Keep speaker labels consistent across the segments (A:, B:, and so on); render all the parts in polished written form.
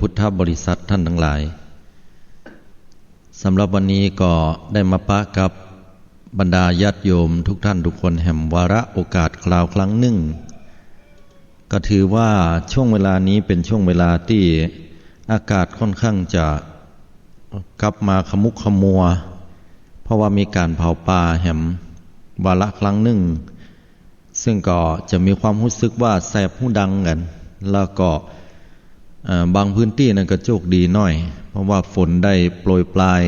A: พุทธบริษัทท่านทั้งหลายสำหรับวันนี้ก็ได้มาปะกับบรรดาญาติโยมทุกท่านทุกคนแห่งวาระโอกาสคราวครั้งหนึ่งก็ถือว่าช่วงเวลานี้เป็นช่วงเวลาที่อากาศค่อนข้างจะกลับมาขมุกขมัวเพราะว่ามีการเผาป่าแห่งวาระครั้งหนึ่งซึ่งก็จะมีความรู้สึกว่าแสบหูดังกันแล้วก็บางพื้นที่นั่นก็โชคดีหน่อยเพราะว่าฝนได้โปรยปลาย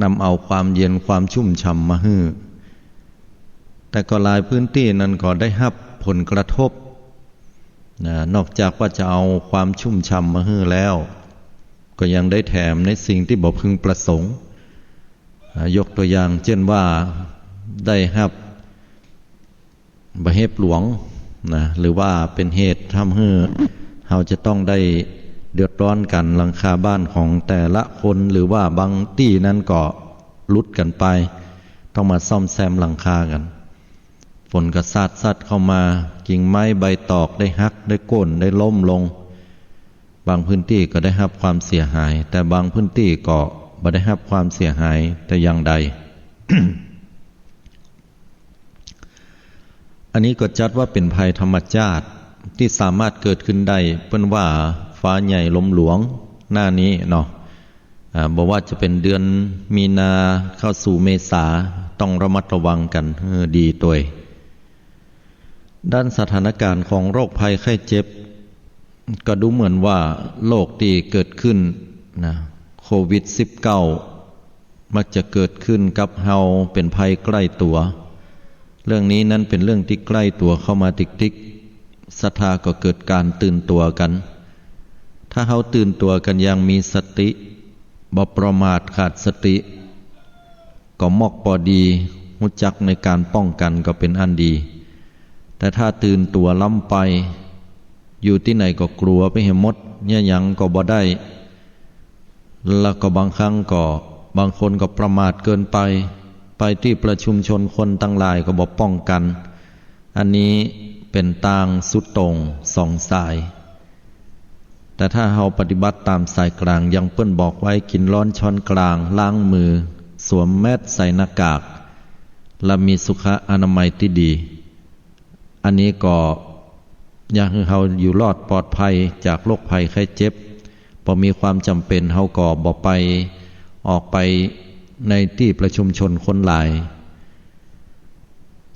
A: นำเอาความเย็นความชุ่มฉ่ำมาให้แต่ก็หลายพื้นที่นั้นก็ได้รับผลกระทบนอกจากว่าจะเอาความชุ่มฉ่ำมาให้แล้วก็ยังได้แถมในสิ่งที่บ่พึงประสงค์ยกตัวอย่างเช่นว่าได้รับบาเหตุหลวงหรือว่าเป็นเหตุทำให้เราจะต้องได้เดือดร้อนกันหลังคาบ้านของแต่ละคนหรือว่าบางที่นั้นก็ลุดกันไปต้องมาซ่อมแซมหลังคากันฝนก็ซัดเข้ามากิ่งไม้ใบตอกได้หักได้โค่นได้ล้มลงบางพื้นที่ก็ได้รับความเสียหายแต่บางพื้นที่ก็ไม่ได้รับความเสียหายแต่อย่างใด อันนี้ก็จัดว่าเป็นภัยธรรมชาติที่สามารถเกิดขึ้นได้เป็นว่าฟ้าใหญ่ลมหลวงหน้านี้เนาะบอกว่าจะเป็นเดือนมีนาเข้าสู่เมษาต้องระมัดระวังกันดีตัวด้านสถานการณ์ของโรคภัยไข้เจ็บก็ดูเหมือนว่าโรคที่เกิดขึ้นโควิด-19 มักจะเกิดขึ้นกับเฮาเป็นภัยใกล้ตัวเรื่องนี้นั้นเป็นเรื่องที่ใกล้ตัวเข้ามาติ๊กๆศรัทธาก็เกิดการตื่นตัวกันถ้าเฮาตื่นตัวกันอย่างมีสติบ่ประมาทขาดสติก็มอกพอดีรู้จักในการป้องกันก็เป็นอันดีแต่ถ้าตื่นตัวล้ำไปอยู่ที่ไหนก็กลัวไปเห็นหมดเนี่ยยังก็บ่ได้แล้วก็บางครั้งก็บางคนก็ประมาทเกินไปที่ประชุมชนคนตั้งหลายก็บ่ป้องกันอันนี้เป็นทางสุดตรงสองสายแต่ถ้าเราปฏิบัติตามสายกลางยังเปิ้นบอกไว้กินร้อนช้อนกลางล้างมือสวมแมสใส่หน้ากากและมีสุขอนามัยที่ดีอันนี้ก็อยากให้เราอยู่รอดปลอดภัยจากโรคภัยไข้เจ็บพอมีความจำเป็นเราก็บ่ไปออกไปในที่ประชุมชนคนหลาย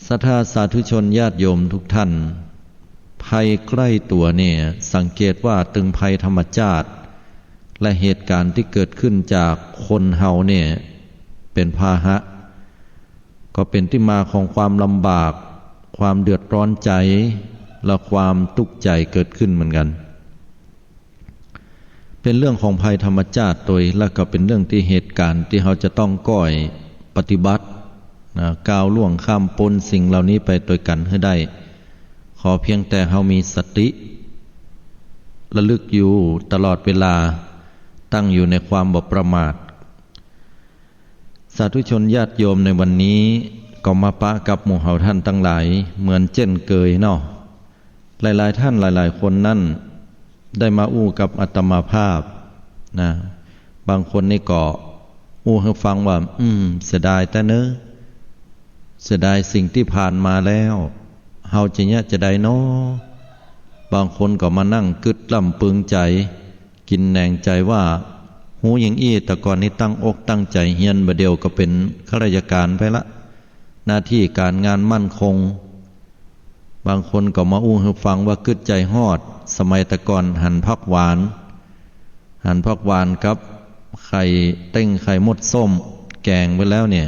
A: ศรัทธาสาธุชนญาติโยมทุกท่านภัยใกล้ตัวเนี่ยสังเกตว่าตึงภัยธรรมชาติและเหตุการณ์ที่เกิดขึ้นจากคนเฮาเนี่ยเป็นพาหะก็เป็นที่มาของความลำบากความเดือดร้อนใจและความทุกข์ใจเกิดขึ้นเหมือนกันเป็นเรื่องของภัยธรรมชาติตัวและก็เป็นเรื่องที่เหตุการณ์ที่เราจะต้องก้อยปฏิบัติก้าวล่วงข้ามพ้นสิ่งเหล่านี้ไปโดยกันให้ได้ขอเพียงแต่เรามีสติระลึกอยู่ตลอดเวลาตั้งอยู่ในความบ่ประมาทสาธุชนญาติโยมในวันนี้ก็มาปะกับหมู่เฮาท่านทั้งหลายเหมือนเช่นเคยเนาะหลายๆท่านหลายๆคนนั่นได้มาอู้กับอาตมาภาพบางคนนี่ก็อู้ให้ฟังว่าเสียดายแต่เนอะเสียดายสิ่งที่ผ่านมาแล้วเฮาจะได้เนาะบางคนก็มานั่งกึดลำปึงใจกินแหนงใจว่าหูอย่างอี้แต่ก่อนนี้ตั้งอกตั้งใจเฮียนบ่เดียวก็เป็นข้าราชการไปละหน้าที่การงานมั่นคงบางคนก็มาอู้ให้ฟังว่ากึดใจฮอดสมัยแต่ก่อนหั่นผักหวานกับไข่เต้งไข่มดส้มแกงไว้แล้วเนี่ย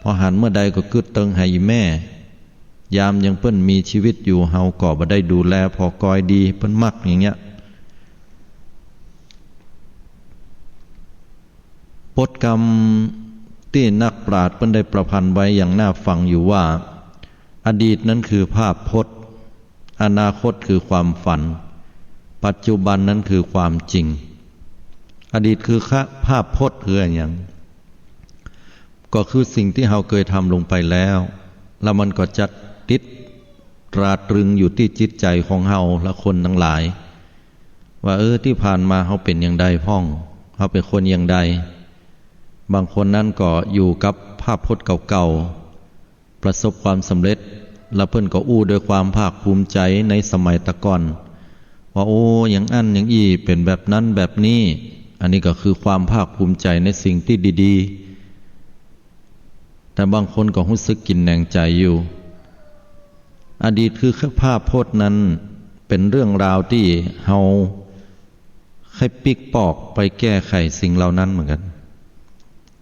A: พอหั่นเมื่อใดก็กึดเติงให้แม่ยามยังเปิ้นมีชีวิตอยู่เฮาก็บ่ได้ดูแลพอกอยดีเปิ้นมักอย่างเงี้ยบทกรรมที่นักปราชญ์เปิ้นได้ประพันธ์ไว้อย่างน่าฟังอยู่ว่าอดีตนั้นคือภาพพจน์อนาคตคือความฝันปัจจุบันนั้นคือความจริงอดีตคือภาพพจน์คืออย่างก็คือสิ่งที่เราเคยทำลงไปแล้วมันก็จะติดตราตรึงอยู่ที่จิตใจของเราและคนทั้งหลาย ว่าที่ผ่านมาเขาเป็นอย่างใดพ่องเขาเป็นคนอย่างใดบางคนนั้นก็อยู่กับภาพพจน์เก่าๆประสบความสำเร็จแล้วเพิ่นก็อู้ด้วยความภาคภูมิใจในสมัยตะก่อนว่าอย่างอันอย่างอี้เป็นแบบนั้นแบบนี้อันนี้ก็คือความภาคภูมิใจในสิ่งที่ดีๆแต่บางคนก็รู้สึกกินแหนงใจอยู่อดีตคือภาพพจน์นั้นเป็นเรื่องราวที่เฮาให้ปิกปอกไปแก้ไขสิ่งเหล่านั้นเหมือนกัน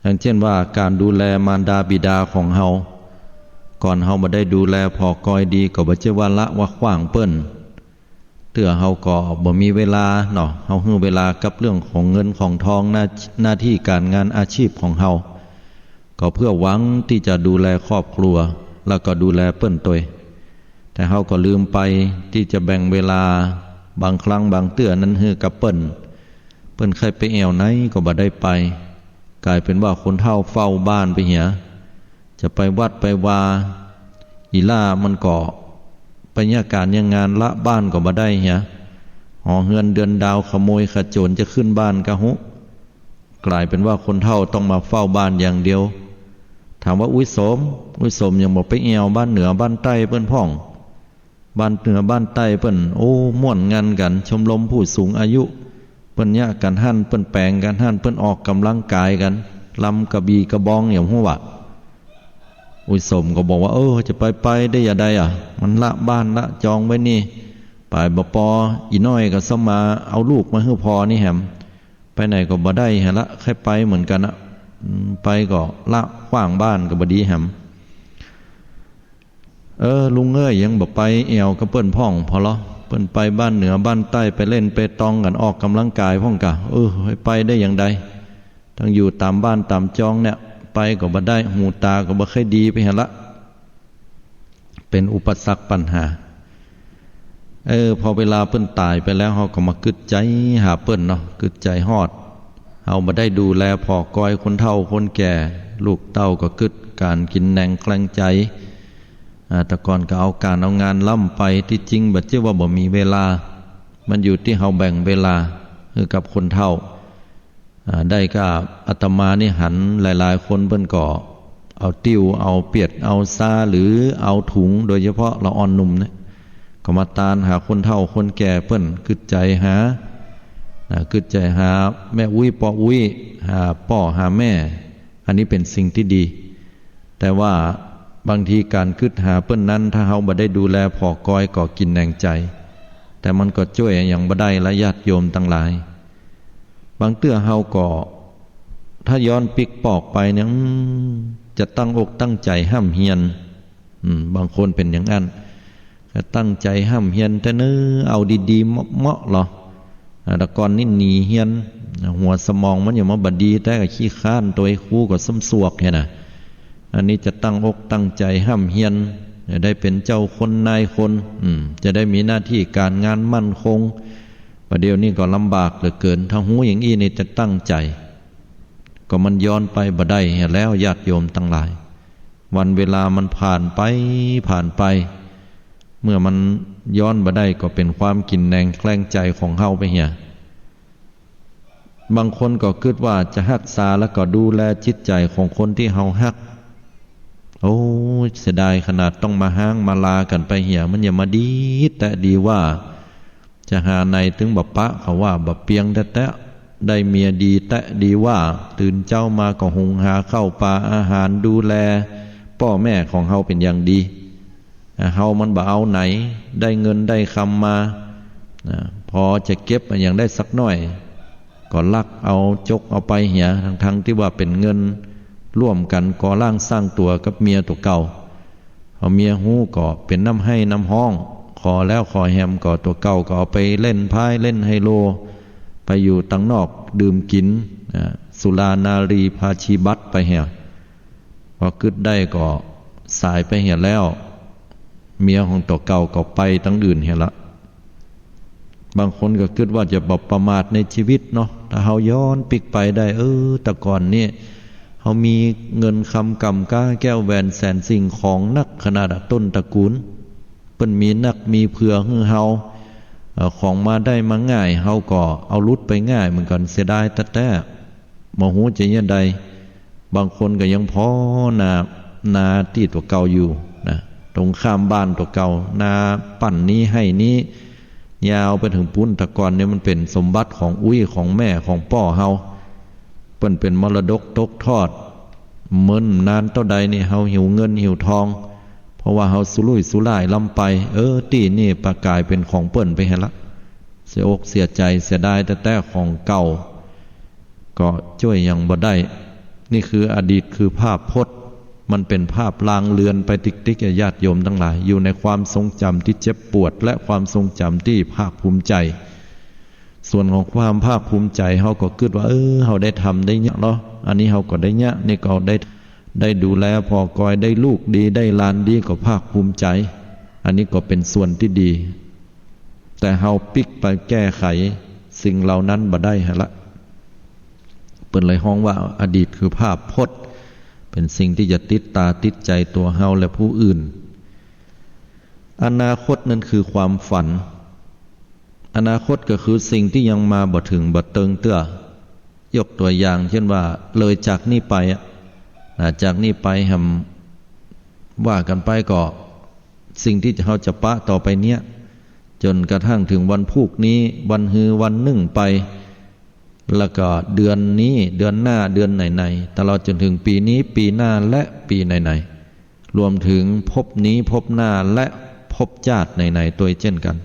A: อย่างเช่นว่าการดูแลมารดาบิดาของเฮาก่อนเฮามาได้ดูแลพอกอยดีก็บ่ใช่ว่าละว่าขว้างเปิ้นเตื้อเฮาก็บ่มีเวลาเนาะเฮาฮื้อเวลากับเรื่องของเงินของทองหน้าที่การงานอาชีพของเฮาก็เพื่อหวังที่จะดูแลครอบครัวแล้วก็ดูแลเปิ้นตัวแต่เฮาก็ลืมไปที่จะแบ่งเวลาบางครั้งบางเตื้อนั้นฮื้อกับเปิ้นเคยไปแอวไหนก็บ่ได้ไปกลายเป็นว่าคนเฒ่าเฝ้าบ้านไปเหียจะไปวัดไปวาอีล่ามันก็ไปเนี่ยการยังงานละบ้านก็บ่ได้เหียหอเฮือนเดือนดาวขโมยขโจรจะขึ้นบ้านกะหุกลายเป็นว่าคนเฒ่าต้องมาเฝ้าบ้านอย่างเดียวถามว่าอุ้ยสมยังบอกไปแอวบ้านเหนือบ้านใต้เปิ้นพ่องบ้านเหนือบ้านใต้เปิ้นม่วนงานกันชมรมผู้สูงอายุเปิ้นเนี่ยกันหั่นเปิ้นแปลงกันหั่นเปิ้นออกกำลังกายกันลำกระบี่กระบองอย่างหัวอุ้ยสมก็บอกว่าจะไปได้อย่าใดมันละบ้านละจองไว้นี่ไปบ่ปออีน้อยก็สมาเอาลูกมาให้พอนี่แหมไปไหนก็บ่ได้ฮะละแค่ไปเหมือนกันไปก็ละขว้างบ้านก็บ่ดีแหมลุงยังบ่ไปแอวกับเปิ้นพ่องพอเหรอเปิ้นไปบ้านเหนือบ้านใต้ไปเล่นไปตองกันออกกำลังกายพ่องกะไปได้อย่างใดทั้งอยู่ตามบ้านตามจองเนี่ยไปก็บ่ได้หูตาก็บ่ค่อยดีไปหะละเป็นอุปสรรคปัญหาพอเวลาเปิ้นตายไปแล้วเฮาก็มากึดใจหาเปิ้นเนาะกึดใจฮอดเฮาบ่ได้ดูแลพ่อกอยคนเฒ่าคนแก่ลูกเต้าก็กึดการกินแหนงแกล้งใจแต่ก่อนก็เอาการเอางานล่ำไปที่จริงบัดเจ้าว่าบ่มีเวลามันอยู่ที่เฮาแบ่งเวลาคือกับคนเฒ่าได้ก็อาตมานี่หันหลายๆคนเพิ่นก็เอาติ้วเอาเปียดเอาซาหรือเอาถุงโดยเฉพาะเราอ่อนหนุ่มเนี่ยก็มาตานหาคนเฒ่าคนแก่เพิ่นกึดใจหากึดใจหาแม่อุ้ยปออุ้ยหาป่อหาแม่อันนี้เป็นสิ่งที่ดีแต่ว่าบางทีการกึดหาเปิ้นนั้นถ้าเฮาบ่ได้ดูแลพอกอยก็กินแหนงใจแต่มันก็ช่วยอย่างบ่ได้ละญาติโยมทั้งหลายบางเตื้อเฮาก็ถ้าย้อนปิกปอกไปเนี่ยจะตั้งอกตั้งใจห้ำเฮียนบางคนเป็นอย่างนั้นก็ตั้งใจห้ำเฮียนแต่เอาดีๆเหมาะๆหรอแต่ก่อนนี่หนีเฮียนหัวสมองมันอย่ามาบดีแต่ก็ขี้ข้านตัวครูก็ซ้ำสวกเนี่ยนะอันนี้จะตั้งอกตั้งใจห้ำเฮียนจะได้เป็นเจ้าคนนายคนจะได้มีหน้าที่การงานมั่นคงประเดี๋ยวนี้ก็ลำบากเหลือเกินถ้าหูอย่างอี้นี่จะตั้งใจก็มันย้อนไปบ่ได้แล้วญาติโยมทั้งหลายวันเวลามันผ่านไปเมื่อมันย้อนบ่ได้ก็เป็นความกินแหนงแกล้งใจของเฮาไปเหียบางคนก็คิดว่าจะรักษาแล้วก็ดูแลจิตใจของคนที่เฮาฮักเสียดายขนาดต้องมาห้างมาลากันไปเหียมันอย่ามาดีแต่ดีว่าจะหาในถึงบัปะเขาว่าบัเปียงแต่ได้เมียดีแต่ดีว่าตื่นเจ้ามาก็หุงหาข้าวปลาอาหารดูแลพ่อแม่ของเฮาเป็นอย่างดีเฮามันบ่เอาไหนได้เงินได้คำมาพอจะเก็บอย่างได้สักหน่อยก็ลักเอาจกเอาไปเหียทั้งที่ว่าเป็นเงินร่วมกันก่อร่างสร้างตัวกับเมียตัวเก่าเอาเมียหู้ก็เป็นน้ำให้น้ำห้องขอแล้วขอแฮมก็ตัวเก่าก็เอาไปเล่นพายเล่นไฮโลไปอยู่ตั้งนอกดื่มกินสุรานารีพาชีบัตไปเหี่ยพอกึดได้ก็สายไปเหี่ยแล้วเมียของตัวเก่าก็ไปตั้งอื่นเหี่ยละบางคนก็คิดว่าจะประมาทในชีวิตเนาะถ้าเฮาย้อนปิกไปได้แต่ก่อนนี่เฮามีเงินคำกำก้าแก้วแหวนแสนสิ่งของนักขนาดต้นตระกูลเปิ้นมีนักมีเผื่อฮือเฮา ของมาได้มาง่ายเฮาก็เอาลุดไปง่ายเหมือนกันเสียดายแต่บ่ฮู้จะยังใดบางคนก็ยังพอนาที่ตัวเก่าอยู่นะตรงข้ามบ้านตัวเก่านาปั่นนี้ให้นี้ยาวไปถึงปุ้นตะกอนเนี่ยมันเป็นสมบัติของอุ้ยของแม่ของป้อเฮาเปิ้นเป็นมรดกตกทอดเมิ้นนานเท่าใดนี่เฮาหิวเงินหิวทองเพราะว่าเฮาสุรุ่ยสุร่ายลำไปตีนี่ประกายเป็นของเปิ้นไปให้ละเสียอกเสียใจเสียดายแต่ของเก่าก็ช่วยยังบ่ได้นี่คืออดีตคือภาพพจน์มันเป็นภาพลางเลือนไปติ๊กๆญาติโยมทั้งหลายอยู่ในความทรงจำที่เจ็บปวดและความทรงจำที่ภาคภูมิใจส่วนของความภาคภูมิใจเฮาก็คิดว่าเฮาได้ทำได้เยอะเนาะอันนี้เฮาก็ได้เยอะนี่ก็ได้ดูแลพอกอยได้ลูกดีได้หลานดีก็ภาคภูมิใจอันนี้ก็เป็นส่วนที่ดีแต่เฮาปิกไปแก้ไขสิ่งเหล่านั้นบ่ได้ฮะละเปิ้นเลยฮ้องว่าอดีตคือภาพพจน์เป็นสิ่งที่จะติดตาติดใจตัวเฮาและผู้อื่นอนาคตนั้นคือความฝันอนาคตก็คือสิ่งที่ยังมาบ่ถึงบ่เติงเตื้อยกตัวอย่างเช่นว่าเลยจากนี้ไปจากนี้ไปว่ากันไปก็สิ่งที่เราจะปะต่อไปเนี้ยจนกระทั่งถึงวันพุกนี้วันฮือวันหนึ่งไปแล้วก็เดือนนี้เดือนหน้าเดือนไหนๆตลอดจนถึงปีนี้ปีหน้าและปีไหนๆรวมถึงภพนี้ภพหน้าและภพชาติไหนๆตัวเช่นกัน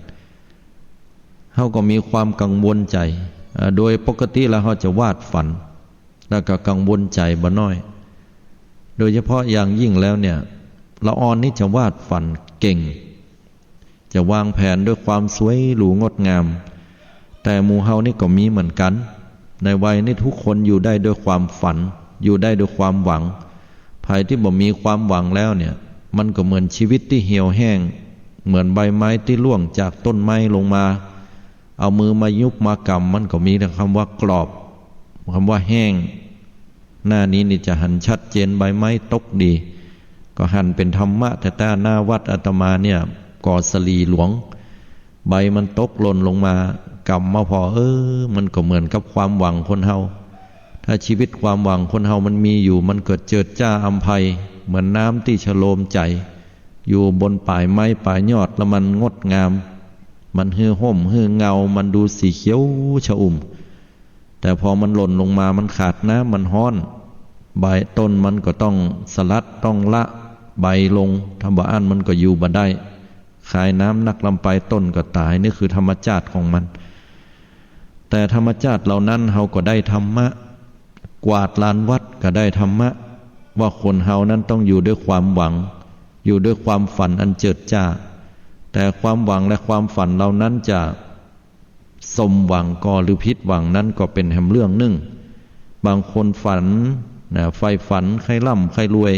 A: เขาก็มีความกังวลใจโดยปกติแล้วเขาจะวาดฝันแล้วก็กังวลใจบ่น้อยโดยเฉพาะอย่างยิ่งแล้วเนี่ยละออนนี่จะวาดฝันเก่งจะวางแผนด้วยความสวยหรูงดงามแต่หมู่เฮานี่ก็มีเหมือนกันในวัยนี้ทุกคนอยู่ได้ด้วยความฝันอยู่ได้ด้วยความหวังภายที่บ่มีความหวังแล้วเนี่ยมันก็เหมือนชีวิตที่เหี่ยวแห้งเหมือนใบไม้ที่ร่วงจากต้นไม้ลงมาเอามือมายุบมากำมันก็มีแต่คำว่ากรอบคำว่าแห้งหน้านี้นี่จะหันชัดเจนใบไม้ตกดีก็หันเป็นธรรมะแต่หน้าวัดอาตมาเนี่ยก่อสลีหลวงใบมันตกหล่นลงมากำมาพอมันก็เหมือนกับความหวังคนเฮาถ้าชีวิตความหวังคนเฮามันมีอยู่มันเกิดเจิดจ้าอำไพเหมือนน้ำที่ฉโลมใจอยู่บนป่ายไม้ป่ายยอดแล้วมันงดงามมันฮือห่มฮือเงามันดูสีเขียวชอุ่มแต่พอมันหล่นลงมามันขาดน้ำมันฮ้อนใบต้นมันก็ต้องสลัดต้องละใบลงทำบ่อันมันก็อยู่บ่ได้ขายน้ำนักลำไปต้นก็ตายนี่คือธรรมชาติของมันแต่ธรรมชาติเหล่านั้นเฮาก็ได้ธรรมะกวาดลานวัดก็ได้ธรรมะว่าคนเฮานั้นต้องอยู่ด้วยความหวังอยู่ด้วยความฝันอันเจิดจ้าแต่ความหวังและความฝันเหล่านั้นจะสมหวังก็หรือผิดหวังนั้นก็เป็นแห่งเรื่องหนึ่งบางคนฝันใฝ่ฝันใครร่ำใครรวย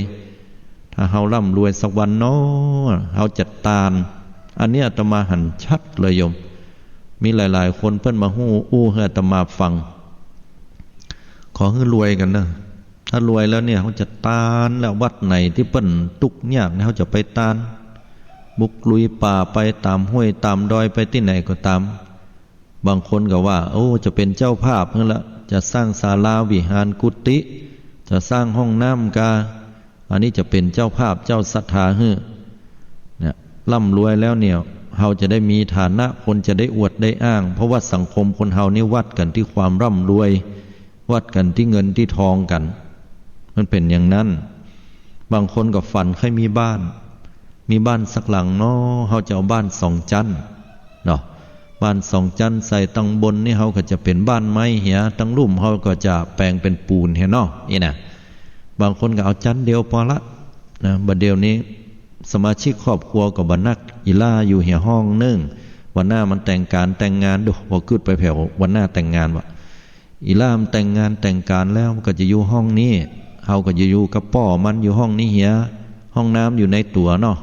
A: ถ้าเฮาร่ำรวยสักวันเนาะเฮาจัดตานอันนี้อาตมาหันชัดเลยโยมมีหลายๆคนเพิ่นมาอู้ให้อาตมาฟังขอให้รวยกันนะถ้ารวยแล้วเนี่ยเขาจะตานแล้ววัดไหนที่เปิ้นทุกข์ยากเนี่ยเขาจะไปตานบุกลุยป่าไปตามห้วยตามดอยไปที่ไหนก็ตามบางคนก็ว่าจะเป็นเจ้าภาพนั่นละจะสร้างศาลาวิหารกุฏิจะสร้างห้องน้ำกาอันนี้จะเป็นเจ้าภาพเจ้าศรัทธาเนี่ยร่ำรวยแล้วเนี่ยเฮาจะได้มีฐานะคนจะได้อวดได้อ้างเพราะว่าสังคมคนเฮานี่วัดกันที่ความร่ำรวยวัดกันที่เงินที่ทองกันมันเป็นอย่างนั้นบางคนก็ฝันให้มีบ้านสักหลังเนาะเฮาจะเอาบ้าน2 ชั้นเนาะบ้าน2 ชั้นใส่ตั้งบนนี่เฮาก็จะเป็นบ้านไม้เหียตั้งลุ่มเฮาก็จะแปลงเป็นปูนเห็นเนาะนี่นะบางคนก็เอาชั้นเดียวพอละนะบัดเดียวนี้สมาชิกครอบครัวก็บ่นักอีล่าอยู่เหียห้องนึงวันหน้ามันแต่งงานดูบ่กึดไปแผ่ววันหน้าแต่งงานวะอีล่ามแต่งงานแต่งการแล้วก็จะอยู่ห้องนี้เฮาก็จะอยู่กับป้อมันอยู่ห้องนี้เหียห้องน้ำอยู่ในตัวเนาะ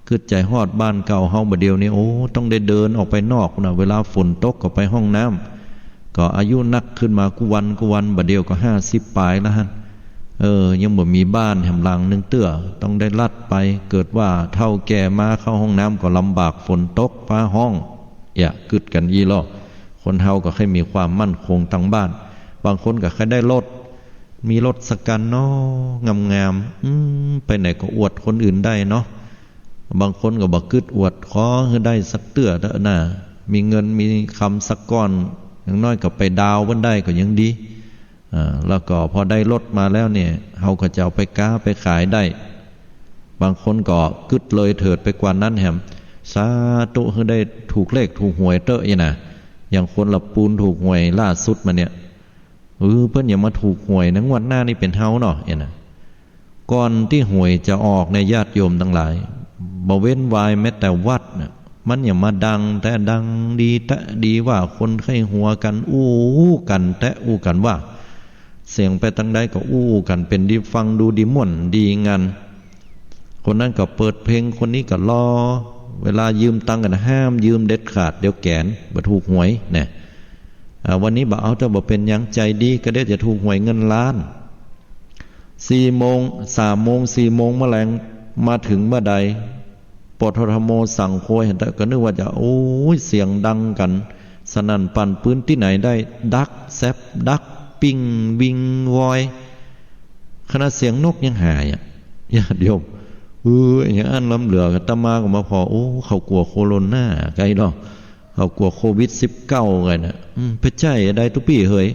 A: คือใจฮอดบ้านเก่าเฮาบ่เดียวนี้ต้องได้เดินออกไปนอกนะเวลาฝนตกก็ไปห้องน้ำก็อายุนักขึ้นมากุวันบ่เดียวก็50ปลายแล้วฮะยังบ่มีบ้านแหมหลังนึงเตื้อต้องได้ลัดไปเกิดว่าเฒ่าแก่มาเข้าห้องน้ำก็ลำบากฝนตกฟ้าห้อง อย่ากึดกันยี่ล้อคนเฮาก็ให้มีความมั่นคงตั้งบ้านบางคนก็ให้ได้รถมีรถสักกันเนาะงามๆไปไหนก็อวดคนอื่นได้เนาะบางคนก็บอกกึดอวดขอให้ได้สักเตื้อเด้อน่ะมีเงินมีคำสักก้อนอย่างน้อยก็ไปดาวบนได้ก็ยังดีแล้วก็พอได้รถมาแล้วเนี่ยเฮาก็จะเอาไปค้าไปขายได้บางคนก็กึดเลยเถิดไปกว่านั้นแหมสาธุให้ได้ถูกเลขถูกหวยเตอะน่ะอย่างคนละปูนถูกหวยล่าสุดมาเนี่ยเพิ่นอย่ามาถูกหวยนะงวดหน้านี่เป็นเฮาเนาะน่ะก่อนที่หวยจะออกในญาติโยมทั้งหลายบ่เว้นวายแม้แต่วัดน่ะมันอย่ามาดังแต่ดังดีแต่ดีว่าคนไข้หัวกันอู้กันแต่อู้กันว่าเสียงไปตั้งใดก็อู้กันเป็นดีฟังดูดีม่วนดีงานคนนั้นก็เปิดเพลงคนนี้ก็รอเวลายืมตังกันห้ามยืมเด็ดขาดเดี๋ยวแกนบ่ถูกหวยเนี่ยวันนี้บ่เอาถ้าบ่เป็นยังใจดีก็ได้จะถูกหวยเงินล้าน4 โมง 3 โมง 4 โมงแมลงมาถึงเมื่อใดปททโมสั่งโคยเห็นแต่ก็นึกว่าจะโอ้ยเสียงดังกันสนั่นปั่นปืนที่ไหนได้ดักแซบดักปิ้งวิงวอยขณะเสียงนกยังหายญาติโยมอย่างอันล้ำเหลือกับตามาก็มาพอเขากลัวโคโรนาไกลเนาะเขากลัวโควิด19ไงน่ะไปใจได้ทุกปีเฮ้ย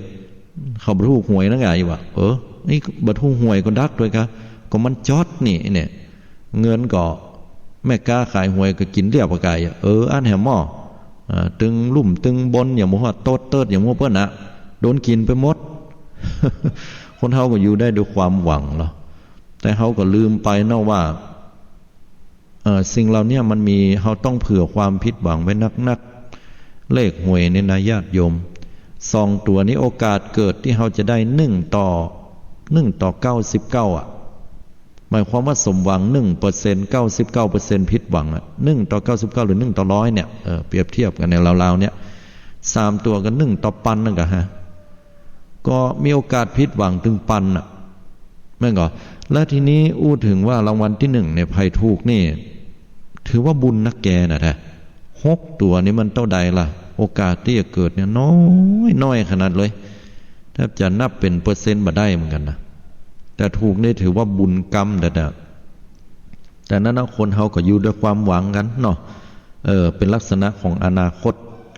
A: เขาบรรทุกหวยนั่งไงวะนี่บรรทุกหวยก็ดักด้วยครับก็มันจอดนี่เนี่ยเงินก็แม่กาขายหวยก็กินเรียบกายอันแหมหม้อตึงลุ่มตึงบนอย่างมัวโต๊ดเติดอย่างมัวเปิ้นอะโดนกินไปหมด คนเฮาก็อยู่ได้ด้วยความหวังเนาะแต่เฮาก็ลืมไปเนาะว่าสิ่งเหล่านี้มันมีเฮาต้องเผื่อความผิดหวังไว้นักเลขหวยในนญาติโยม2 ตัวนี้โอกาสเกิดที่เฮาจะได้1 ต่อ 99หมายความว่าสมหวัง 1% 99% ผิดหวัง1 ต่อ 99หรือ1 ต่อ 100เนี่ยเปรียบเทียบกันในราวๆเนี่ย3 ตัวกัน1 ต่อปันนั่นก็ฮะก็มีโอกาสผิดหวังถึงปันแม่นก็และทีนี้ถึงว่ารางวัลที่1เนี่ยภัยถูกนี่ถือว่าบุญนักแกนะแท้6 ตัวนี้มันเท่าใดล่ะโอกาสที่จะเกิดเนี่ยน้อยขนาดเลยแทบจะนับเป็นเปอร์เซ็นต์บ่ได้เหมือนกันนะแต่ถูกนี่ถือว่าบุญกรรมแต่นั้นคนเฮาก็อยู่ด้วยความหวังกันเนาะเป็นลักษณะของอนาคต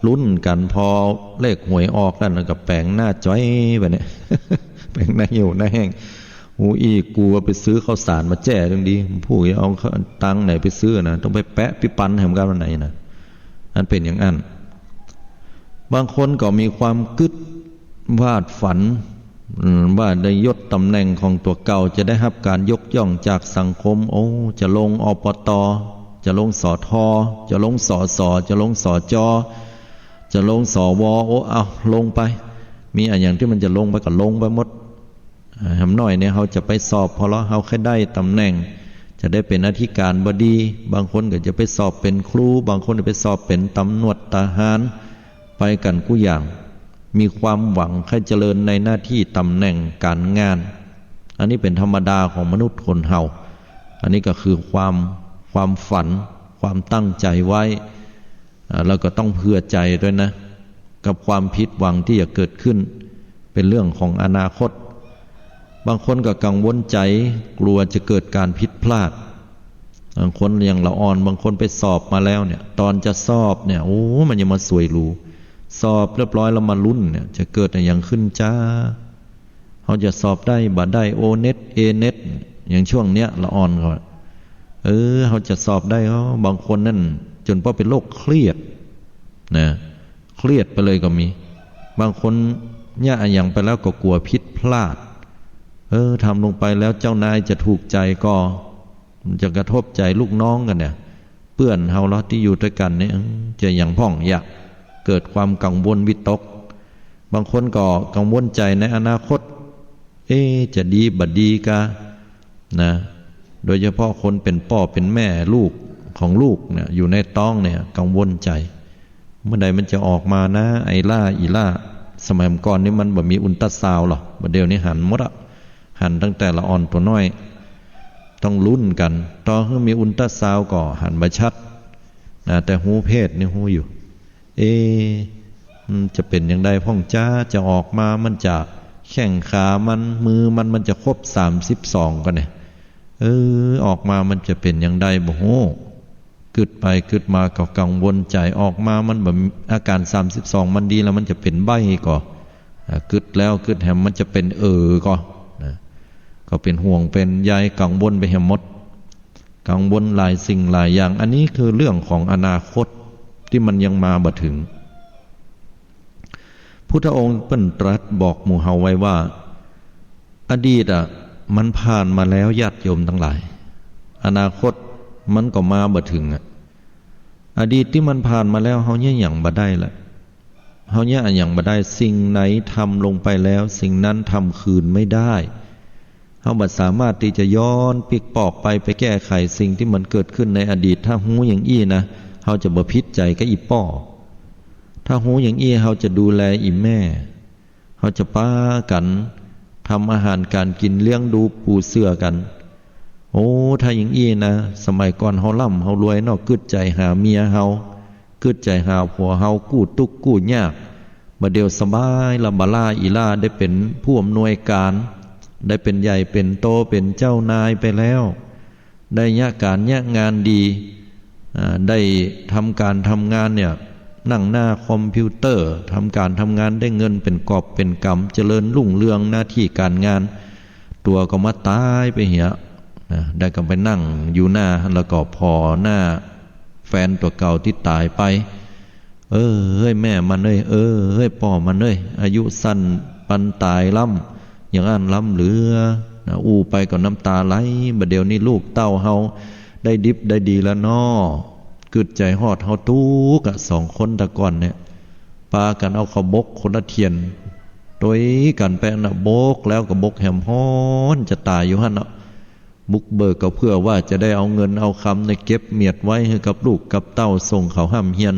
A: ลุ้นกันพอเลขหวยออกแล้วก็แปลงหน้าจ้อยแบบนี้ แปลงหน้าเหี่ยวหน้าแห้งกูไปซื้อข้าวสารมาแจ้ตรงดีผู้เอาตังค์ไหนไปซื้อนะต้องไปแปะไปปันแหมกันวันไหนนะอันเป็นอย่างนั้นบางคนก็มีความกึดวาดฝันว่าได้ยศตำแหน่งของตัวเก่าจะได้รับการยกย่องจากสังคมจะลงอปต.จะลงสท.จะลงสส.จะลงสจ.จะลงสว.เอาลงไปมีอย่างที่มันจะลงไปก็ลงไปหมดทำหน่อยเนี่ยเขาจะไปสอบพอแล้วเขาแค่ได้ตำแหน่งจะได้เป็นอธิการบดีบางคนก็จะไปสอบเป็นครูบางคนจะไปสอบเป็นตำรวจทหารไปกันกู้อย่างมีความหวังให้เจริญในหน้าที่ตำแหน่งการงานอันนี้เป็นธรรมดาของมนุษย์คนเฮาอันนี้ก็คือความฝันความตั้งใจไว้แล้วก็ต้องเผื่อใจด้วยนะกับความผิดหวังที่จะเกิดขึ้นเป็นเรื่องของอนาคตบางคนก็กังวลใจกลัวจะเกิดการผิดพลาดบางคนอย่างละอ่อนบางคนไปสอบมาแล้วเนี่ยตอนจะสอบเนี่ยมันยังมาสวยหรูสอบเรียบร้อยแล้วมาลุ้นเนี่ยจะเกิดอย่างขึ้นจ้าเขาจะสอบได้บ่ได้โอเน็ตเอเน็ตอย่างช่วงเนี้ยละอ่อนเขาเขาจะสอบได้บางคนนั่นจนเพราะเป็นโรคเครียดนะเครียดไปเลยก็มีบางคนเนี่ยอย่างไปแล้วก็กลัวผิดพลาดทำลงไปแล้วเจ้านายจะถูกใจก็จะกระทบใจลูกน้องกันเนี่ยเปื้อนเฮาล้อที่อยู่ด้วยกันเนี่ยจะอย่างพ่องอยากเกิดความกังวลวิตกบางคนก็กังวลใจในอนาคตจะดีบัดดีกะนะโดยเฉพาะคนเป็นพ่อเป็นแม่ลูกของลูกเนี่ยอยู่ในท้องเนี่ยกังวลใจเมื่อใดมันจะออกมานะไอล่าอีล่าสมัยก่อนนี่มันบ่มีอุลตราซาวด์หรอกบัดเดี๋ยวนี้หันหมดหันตั้งแต่ละอ่อนตัวน้อยต้องลุ้นกันตอนที่มีอุลตราซาวด์ก็หันมาชัดนะแต่หูเพศนี่หูอยู่ เอจะเป็นอย่างไรพ่องจ้าจะออกมามันจะแข้งขามันมือมันจะครบ32กันเนี่ยออกมามันจะเป็นอย่างไรบ่โหกึดไปกึดมาก็กังวลใจออกมามันแบบอาการ32มันดีแล้วมันจะเป็นใบก่อกึดแล้วกึดแหมมันจะเป็นก็นะก็เป็นห่วงเป็นใยกังวลไปแหมหมดกังวลหลายสิ่งหลายอย่างอันนี้คือเรื่องของอนาคตที่มันยังมาบ่ถึงพุทธองค์เปิ้นตรัสบอกหมู่เฮาไว้ว่าอดีตมันผ่านมาแล้วญาติโยมทั้งหลายอนาคตมันก็มาบ่ถึงอดีตที่มันผ่านมาแล้วเฮาเนี่ยหยังบ่ได้ละเฮาเนี่ยหยังบ่ได้สิ่งไหนทำลงไปแล้วสิ่งนั้นทำคืนไม่ได้เฮาบ่สามารถที่จะย้อนปิกปอกไปแก้ไขสิ่งที่มันเกิดขึ้นในอดีตถ้าหูอย่างอี้นะเฮาจะบ่พิษใจกับอีป้อถ้าหูอย่างอี้เฮาจะดูแลอีแม่เฮาจะป้ากันทำอาหารการกินเลี้ยงดูปูเสื้อกันโอ้ถ้าอย่างอี้นะสมัยก่อนเฮาร่ำเฮารวยเนาะกึดใจหาเมียเฮากึดใจหาผัวเฮากู้ทุกข์กู้ยากบัดเดียวสบายละบาล่าอีล่าได้เป็นผู้อำนวยการได้เป็นใหญ่เป็นโตเป็นเจ้านายไปแล้วได้ยะการยะงานดีได้ทำการทำงานเนี่ยนั่งหน้าคอมพิวเตอร์ทำการทำงานได้เงินเป็นกอบเป็นกำเจริญรุ่งเรืองหน้าที่การงานตัวก็มาตายไปเหี่ยได้ก็ไปนั่งอยู่หน้าแล้วก็พอหน้าแฟนตัวเก่าที่ตายไปเฮ้ยแม่มันเฮ้ยพ่อมันอายุสั้นปันตายล้ำอย่างนั้นล้ำเหลืออู้ไปก็น้ำตาไหลบัดเดี๋ยวนี้ลูกเต้าเฮาได้ดิบได้ดีแล้วน้อกึดใจฮอดเฮาตู้กะ2คนตะก่อนเนี่ยปากันเอาเขาบกคนละเทียนโดยกันแปะนะบกแล้วก็บกแหมฮ้อนจะตายอยู่หั่นน่ะบุกเบิกก็เพื่อว่าจะได้เอาเงินเอาคำในเก็บเมียดไว้ให้กับลูกกับเต้าส่งเขาห้ำเฮียน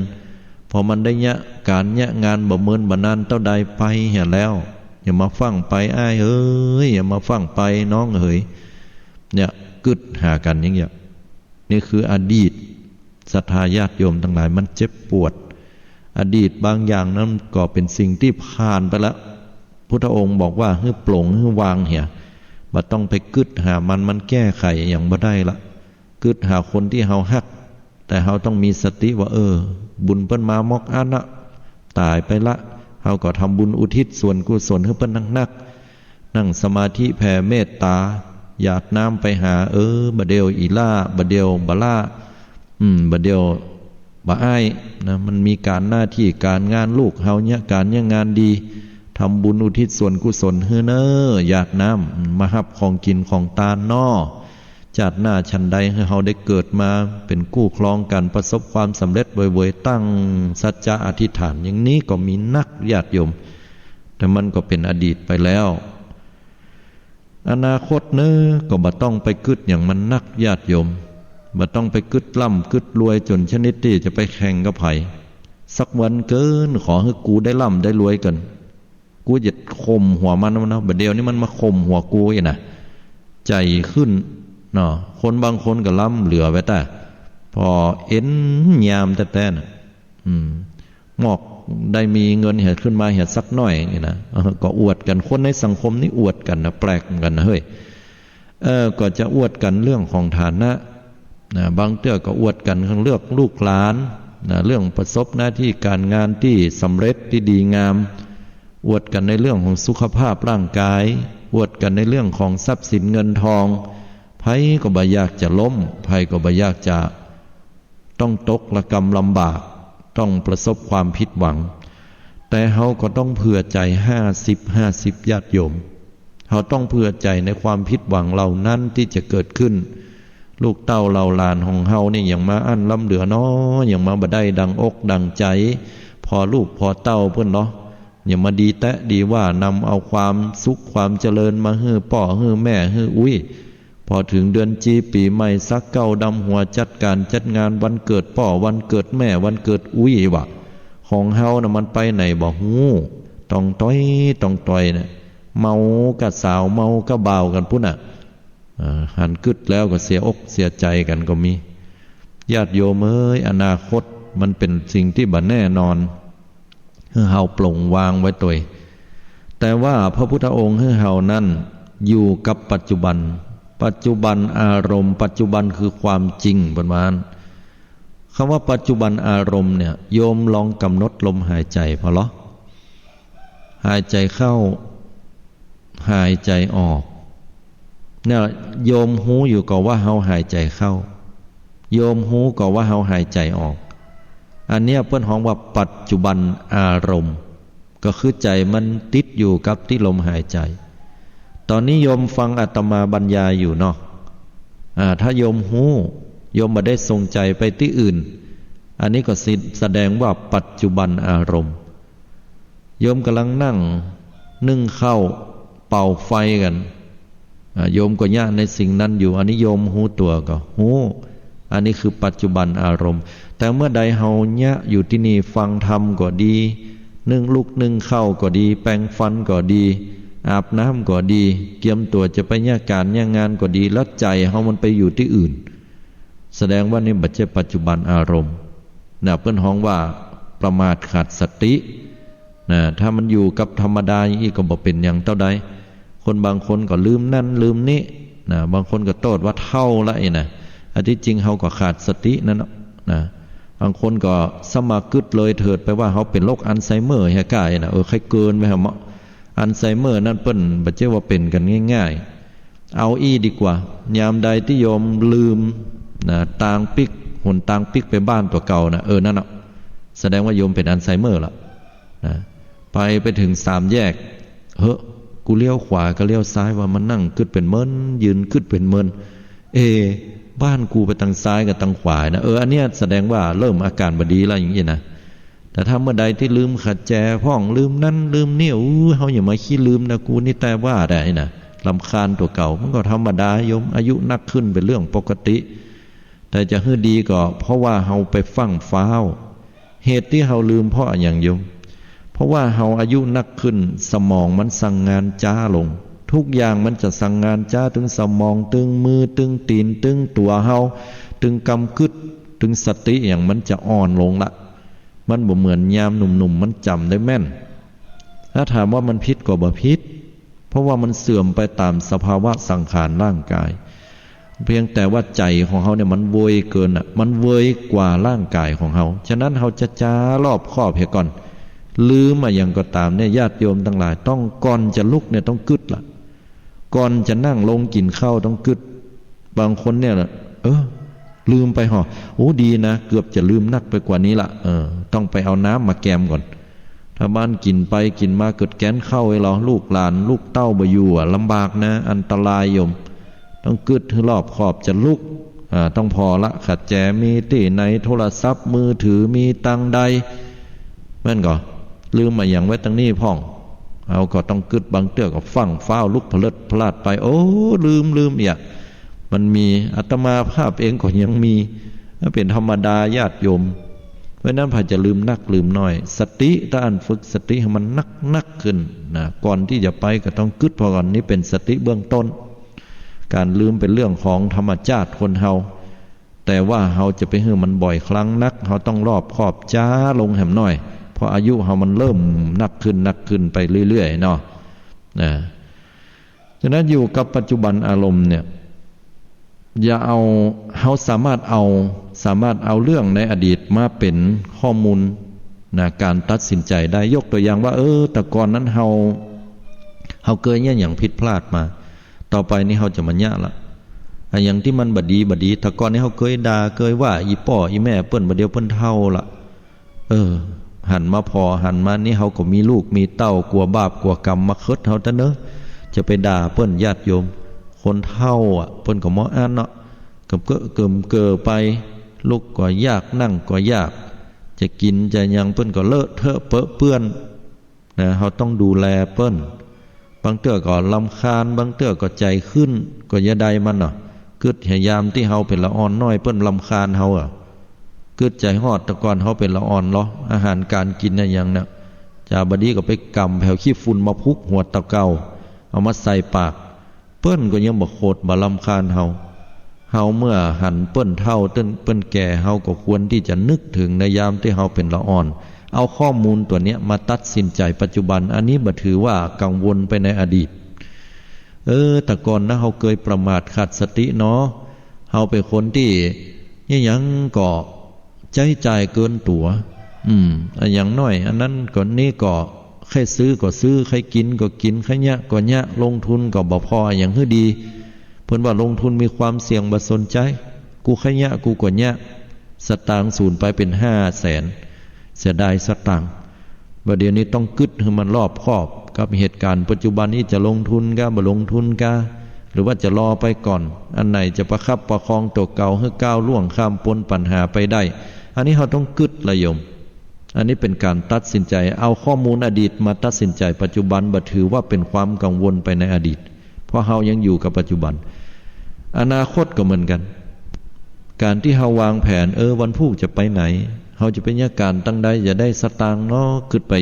A: พอมันได้ยะการยะงานบ่เมินบ่นานเต้าใดไปเหี่ยแล้วอย่ามาฟังไปอ้ายเอ้ยอย่ามาฟังไปน้องเอ๋ยเนี่ยกึดหากันอย่างเงี้ยนี่คืออดีตศรัทธาญาติโยมทั้งหลายมันเจ็บปวดอดีตบางอย่างนั้นก็เป็นสิ่งที่ผ่านไปแล้วพุทธองค์บอกว่าให้ปลงให้วางเหี่ยบ่ต้องไปกึดหามันแก้ไขอย่างบ่ได้ละกึดหาคนที่เฮาฮักแต่เฮาต้องมีสติว่าบุญเปิ้นมามอกอันละตายไปละเฮาก็ทำบุญอุทิศส่วนกุศลให้เปิ้นนักนั่งสมาธิแผ่เมตตาหยาดน้ำไปหาบ่เดียวอีล่าบ่เดียวบ่ล่าบ่เดียวบ่อ้ายนะมันมีการหน้าที่การงานลูกเฮาเนี่ยการเนี่ยงานดีทำบุญอุทิศส่วนกุศลให้หยาดน้ำมาหับของกินของตาลนอจัดหน้าชันใดให้เฮาได้เกิดมาเป็นกู้ครองกันประสบความสำเร็จเว่ยๆตั้งสัจจะอธิษฐานอย่างนี้ก็มีนักญาติโยมแต่มันก็เป็นอดีตไปแล้วอนาคตก็บ่ต้องไปกึดอย่างมันนักญาติโยมบ่ต้องไปกึดล่ำกึดรวยจนชนิดที่จะไปแข่งกับไผสักวันเกินขอให้กูได้ล่ำได้รวยกันกูจะข่มหัวมันนะบัดเดียวนี้มันมาข่มหัวกูอีกนะใจขึ้นเนาะคนบางคนก็ล้ำเหลือไว้แต่พอเอ็นยามแต่น่ะหมอกได้มีเงินเห็ดขึ้นมาเห็ดสักหน่อยนี่นะก็อวดกันคนในสังคมนี่อวดกันนะแปลกเหมือนกันนะเฮ้ยก็จะอวดกันเรื่องของฐานะบางเตื้อก็อวดกันเรื่องเลือกลูกหลานเรื่องประสบหน้าที่การงานที่สำเร็จที่ดีงามอวดกันในเรื่องของสุขภาพร่างกายอวดกันในเรื่องของทรัพย์สินเงินทองไผก็บ่อยากจะล้มไผก็บ่อยากจะต้องตกระกำลำบากต้องประสบความผิดหวังแต่เฮาก็ต้องเผื่อใจ50ญาติโยมเฮาต้องเผื่อใจในความผิดหวังเหล่านั้นที่จะเกิดขึ้นลูกเต้าเหล่าหลานของเฮานี่อย่างมาอั้นล้ำเหลือน้ออย่างมาบ่ได้ดังอกดังใจพอลูกพอเต้าเพิ่นเนาะอย่ามาดีแตะดีว่านำเอาความสุขความเจริญมาให้พ่อให้แม่ให้อุ้ยพอถึงเดือนจีปีใหม่ซักเก้าดำหัวจัดการจัดงานวันเกิดพ่อวันเกิดแม่วันเกิดอุ้ยวะของเฮานะมันไปไหนบ่ฮู้ต้องต้อยนะเมากะสาวเมากะบ่าวกันพุ่นน่ะหันกึดแล้วก็เสียอกเสียใจกันก็มีญาติโยมอนาคต มันเป็นสิ่งที่บ่แน่นอนให้เฮาปลงวางไว้ตัวแต่ว่าพระพุทธองค์ให้เฮานั้นอยู่กับปัจจุบันปัจจุบันอารมณ์ปัจจุบันคือความจริงประมาณคำว่าปัจจุบันอารมณ์เนี่ยโยมลองกำหนดลมหายใจพอเหรอหายใจเข้าหายใจออกเนี่ยโยมหูอยู่ก็ว่าเฮาหายใจเข้าโยมหูก็ว่าเฮาหายใจออกอันเนี้ยเพิ่นฮ้องว่าปัจจุบันอารมณ์ก็คือใจมันติดอยู่กับที่ลมหายใจตอนนี้โยมฟังอาตมาบรรยายอยู่เนาะถ้าโยมหูโยมบ่ได้ทรงใจไปที่อื่นอันนี้ก็แสดงว่าปัจจุบันอารมณ์โยมกำลังนั่งนึ่งข้าวเป่าไฟกันโยมก็ย่างในสิ่งนั้นอยู่อันนี้โยมหูตัวก็หูอันนี้คือปัจจุบันอารมณ์แต่เมื่อใดเฮาเนี่ยอยู่ที่นี่ฟังธรรมก็ดีนึ่งลูกนึ่งข้าวก็ดีแปรงฟันก็ดีอาบน้ำก็ดีเตรียมตัวจะไปเนี่ยการเนี่ยงานก็ดีแล้วใจเฮามันไปอยู่ที่อื่นแสดงว่านี่บัจเจปัจจุบันอารมณ์นะเพิ่นฮ้องว่าประมาทขาดสตินะถ้ามันอยู่กับธรรมดาอย่างนี้ก็บ่เป็นอย่างเท่าใดคนบางคนก็ลืมนั่นลืมนี้นะบางคนก็โทษว่าเท่าละไอ้นะอันที่จริงเฮาก็ขาดสตินั่นนะบางคนก็สมากึดเลยเถิดไปว่าเฮาเป็นโรคอัลไซเมอร์แฮะกายนะใครเกินไปหะอัลไซเมอร์นั่นเปิ้นบัจเจว่าเป็นกันง่ายๆเอาดีกว่ายามใดที่โยมลืมนะตางปิกหนตางปิกไปบ้านตัวเก่านะนั่นน่ะแสดงว่าโยมเป็นอัลไซเมอร์ละนะไปถึง3 แยกกูเลี้ยวขวาก็เลี้ยวซ้ายว่ามันนั่งกึดเป็นเมินยืนกึดเป็นเมินบ้านกูไปทางซ้ายกับทางขวานะอันเนี้ยแสดงว่าเริ่มอาการบดีแล้วอย่างนี้นะแต่ถ้าเมื่อใดที่ลืมขัดแจพ่องลืมนั่นลืมนี่เฮาอย่ามาขี้ลืมนะกูนี่แต่ว่าได้นะรำคาญตัวเก่ามันก็ธรรมดาโยมอายุนักขึ้นเป็นเรื่องปกติแต่จะให้ดีก็เพราะว่าเฮาไปฟังฟ้าวเหตุที่เฮาลืมเพราะอย่างโยมเพราะว่าเฮาอายุนักขึ้นสมองมันสั่งงานจ้าลงทุกอย่างมันจะสั่งงานจ้าถึงสมองตึงมือตึงตีนตึงตัวเฮาตึงกำกึดตึงสติอย่างมันจะอ่อนลงละมันบ่เหมือนยามหนุ่มๆมันจำได้แม่นถ้าถามว่ามันพิษก็บ่พิษเพราะว่ามันเสื่อมไปตามสภาวะสังขารร่างกายเพียงแต่ว่าใจของเฮาเนี่ยมันเวยเกินมันเวยกว่าร่างกายของเฮาฉะนั้นเฮาจะจ้ารอบคอบเสียก่อนลืมอย่างก็ตามเนี่ยญาติโยมทั้งหลายต้องก่อนจะลุกเนี่ยต้องกึดละก่อนจะนั่งลงกินข้าวต้องกึดบางคนเนี่ยลืมไปดีนะเกือบจะลืมนักไปกว่านี้ละต้องไปเอาน้ำมาแกมก่อนถ้าบ้านกินไปกินมาเกิดแก้นเข้าไอ้เราลูกหลานลูกเต้าบ่อยู่ลำบากนะอันตรายโยมต้องกึดให้รอบขอบจะลุกต้องพอละขัดแจมีที่ในโทรศัพท์มือถือมีตังใดแม่นก่อลืมมาอย่างไว้ตั้งนี้พ่องเอาก็ต้องกึดบางเตื้อก็ฟังฟ้าวลุกพลดพลาดไปลืมอย่ามันมีอาตมาภาพเองก็ยังมีเป็นธรรมดาญาติโยมเพราะนั้นพาจะลืมนักลืมน้อยสติถ้าอันฝึกสติให้มันนักขึ้นนะก่อนที่จะไปก็ต้องกึดพอก่อนนี้เป็นสติเบื้องต้นการลืมเป็นเรื่องของธรรมชาติคนเฮาแต่ว่าเฮาจะไปให้มันบ่อยครั้งนักเฮาต้องรอบคอบจ้าลงแหมน้อยเพราะอายุเฮามันเริ่มนักขึ้นไปเรื่อยๆเนาะฉะนั้นอยู่กับปัจจุบันอารมณ์เนี่ยอย่าเอาเฮาสามารถเอาเรื่องในอดีตมาเป็นข้อมูลการตัดสินใจได้ยกตัวอย่างว่าแต่ก่อนนั้นเฮาเคยเนี่ยอย่างผิดพลาดมาต่อไปนี้เฮาจะมาเนี่ยละอย่างที่มันบดีแต่ก่อนนี้เฮาเคยด่าเคยว่าอีป่ออีแม่เปิ้นบ่เดียวเปิ้นเท่าละหันมาพอหันมานี่เฮาก็มีลูกมีเต้ากลัวบาปกลัวกรรมมาคิดเฮาตะเนอะจะไปด่าเปิ้นญาติโยมคนเฒ่าเปิ้นก็บ่อ่านเนาะเกิไปลุกก็ยากนั่งก็ยากจะกินจะยังเปิ้นก็เลอะเทอะเปื้อนนะเฮาต้องดูแลเปิ้นบางเตื้อก็รำคาญบางเตื้อก็ใจขึ้นก็อย่าใดมันเนาะกึดพยายามที่เฮาเป็นละอ่อนน้อยเปิ้นรำคาญเฮากึดใจฮอดแต่ก่อนเฮาเป็นละอ่อนเหรออาหารการกินอย่างเนี่ยจาบดีก็ไปกำแผ่วขี้ฝุ่นมาพุกหัวตะเกาเอามาใส่ปากเปิ้นก็ยังบ่โคตรบ่รำคาญเฮา เฮาเมื่อหันเปิ้นเฒ่าเปิ้นแก่เฮาก็ควรที่จะนึกถึงในยามที่เฮาเป็นละอ่อนเอาข้อมูลตัวเนี้ยมาตัดสินใจปัจจุบันอันนี้บ่ถือว่ากังวลไปในอดีตแต่ก่อนนะเฮาเคยประมาทขาดสติเนาะเฮาเป็นคนที่ยังก็ใจจ่ายเกินตัวอย่างน้อยอันนั้นก่อนนี้ก็ใครซื้อก็ซื้อใครกินก็กินใครยะก็ยะลงทุนก็บ่พออย่างฮื้อดีเพิ่นว่าลงทุนมีความเสี่ยงบ่สนใจกูใครยะกูก็ยะสตางค์สูญไปเป็น500,000เสียดายสตางค์บัดเดี๋ยวนี้ต้องกึดให้มันรอบคอบกับเหตุการณ์ปัจจุบันนี้จะลงทุนกะบ่ลงทุนกะหรือว่าจะรอไปก่อนอันไหนจะประคับประคองตัวเก่าให้ก้าวล่วงข้ามพ้นปัญหาไปได้อันนี้เราต้องกึดละโยมอันนี้เป็นการตัดสินใจเอาข้อมูลอดีตมาตัดสินใจปัจจุบันบ่ถือว่าเป็นความกังวลไปในอดีตเพราะเรายังอยู่กับปัจจุบันอนาคตก็เหมือนกันการที่เราวางแผนวันพรุ่งจะไปไหนเราจะเป็นยาการตั้งใดจะได้สตางค์เนาะขึ้นไป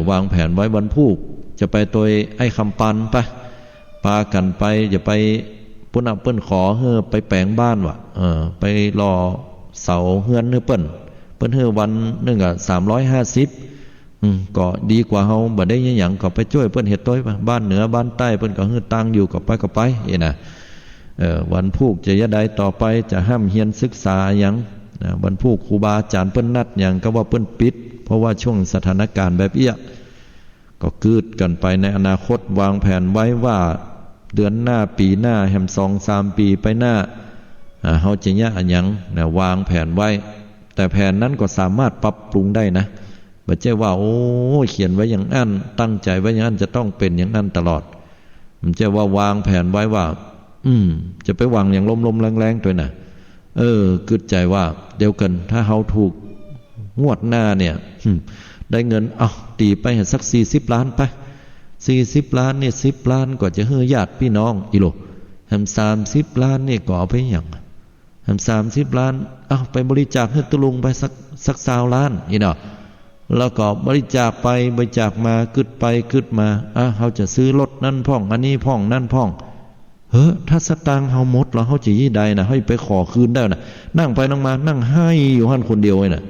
A: วางแผนไว้วันพรุ่งจะไปตัวไอ้คำปันไปพากันไปจะไปปุ่นเปิ้นขอไปแปลงบ้านวะไปรอเสาเฮือนเปิ้นวันนึง350ก็ดีกว่าเฮาบ่ได้หยังก็ไปช่วยเปิ้นเฮ็ดต้อยบ้านเหนือบ้านใต้เปิ้นก็ตั้งอยู่ก็ไปนะวันพุธจะยะใดต่อไปจะห้ามเรียนศึกษาหยังวันพุธครูบาอาจารย์เปิ้นนัดหยังก็ว่าเปิ้นปิดเพราะว่าช่วงสถานการณ์แบบเอี้ยก็กืดกันไปในอนาคตวางแผนไว้ว่าเดือนหน้าปีหน้าแฮม2-3 ปีไปหน้าเฮาจะยะหยังวางแผนไว้แต่แผนนั้นก็สามารถปรับปรุงได้นะบ่ใช่ว่าเขียนไว้อย่างนั้นตั้งใจไว้อย่างนั้นจะต้องเป็นอย่างนั้นตลอดมันจะว่าวางแผนไว้ว่าจะไปวางอย่างล้มๆแรงๆตัวน่ะกึดใจว่าเดี๋ยวกันถ้าเฮาถูกงวดหน้าเนี่ยได้เงินตีไปให้สัก40 ล้านไป40 ล้านเนี่ย10 ล้านก็จะให้ญาติพี่น้องอีโลแฮม30 ล้านนี่ก็เอาไปหยังแฮม30 ล้านไปบริจาคให้ตุลุงไปสัก20 ล้านอีเนาะแล้วก็บริจาคไปบริจาคมากึดไปกึดมาเฮาจะซื้อรถนั่นพ่องอันนี้พ่องนั่นพ่องถ้าสตางค์เฮาหมดแล้วเฮาจะยี่ใดนะให้ไปขอคืนได้นะนั่งไปนั่งมานั่งให้อยู่หั่นคนเดียวน่ะ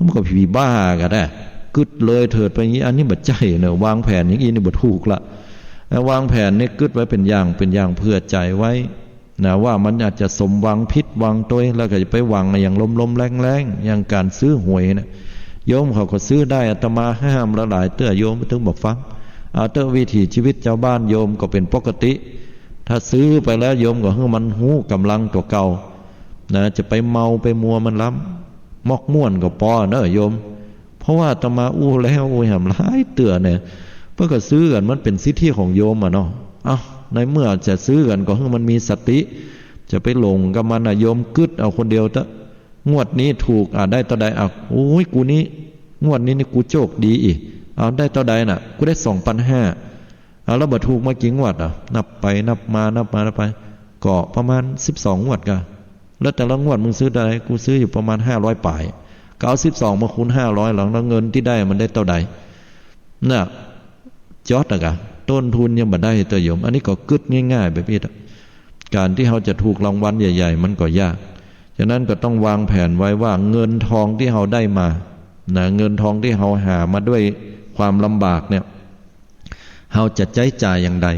A: มันก็ผีบ้าก็ได้กึดเลยเถิดไปอย่างนี้อันนี้บ่ใจเนอะวางแผนอย่างนี้นี่บ่ถูกละวางแผนนี่กึดไว้เป็นอย่างเพื่อใจไว้นะว่ามันอาจจะสมหวังผิดหวังตัวแล้วก็จะไปหวังอย่างล้มแรงๆอย่างการซื้อหวยนะโยมเขาก็ซื้อได้อาตมาห้ามละหลายเตื้อโยมถึงบอกฟังเตื้อวิถีชีวิตชาวบ้านโยมก็เป็นปกติถ้าซื้อไปแล้วโยมก็ให้มันหู้กำลังตัวเก่านะจะไปเมาไปมัวมันล้ำมอกม่วนก็พอเนอะโยมเพราะว่าอาตมาแล้วหามหลายเตื้อเนี่ยเพื่อก็ซื้อกันมันเป็นสิทธิของโยมเนาะในเมื่อจะซื้อกันก็ให้มันมีสติจะไปหลงกับมันโยมกึดเอาคนเดียวงวดนี้ถูกได้ต่อใดกูนี้งวดนี้นี่กูโชคดีอีกได้ต่อใดน่ะกูได้2,500แล้วบ่ถูกมากี่งวดนับไปนับมาก็ประมาณ12 งวดกะแล้วแต่ละงวดมึงซื้อได้กูซื้ออยู่ประมาณ500ป่ายก็เอา12มาคูณ500หลังแล้วเงินที่ได้มันได้เท่าใดน่ะจอดกะต้นทุนยังบ่ได้ตัวโยมอันนี้ก็กึดง่ายๆแบบนี้การที่เราจะถูกรางวัลใหญ่ๆมันก็ยากฉะนั้นก็ต้องวางแผนไว้ว่าเงินทองที่เราได้มาเงินทองที่เราหามาด้วยความลำบากเนี่ยเราจะใช้จ่ายอย่างใด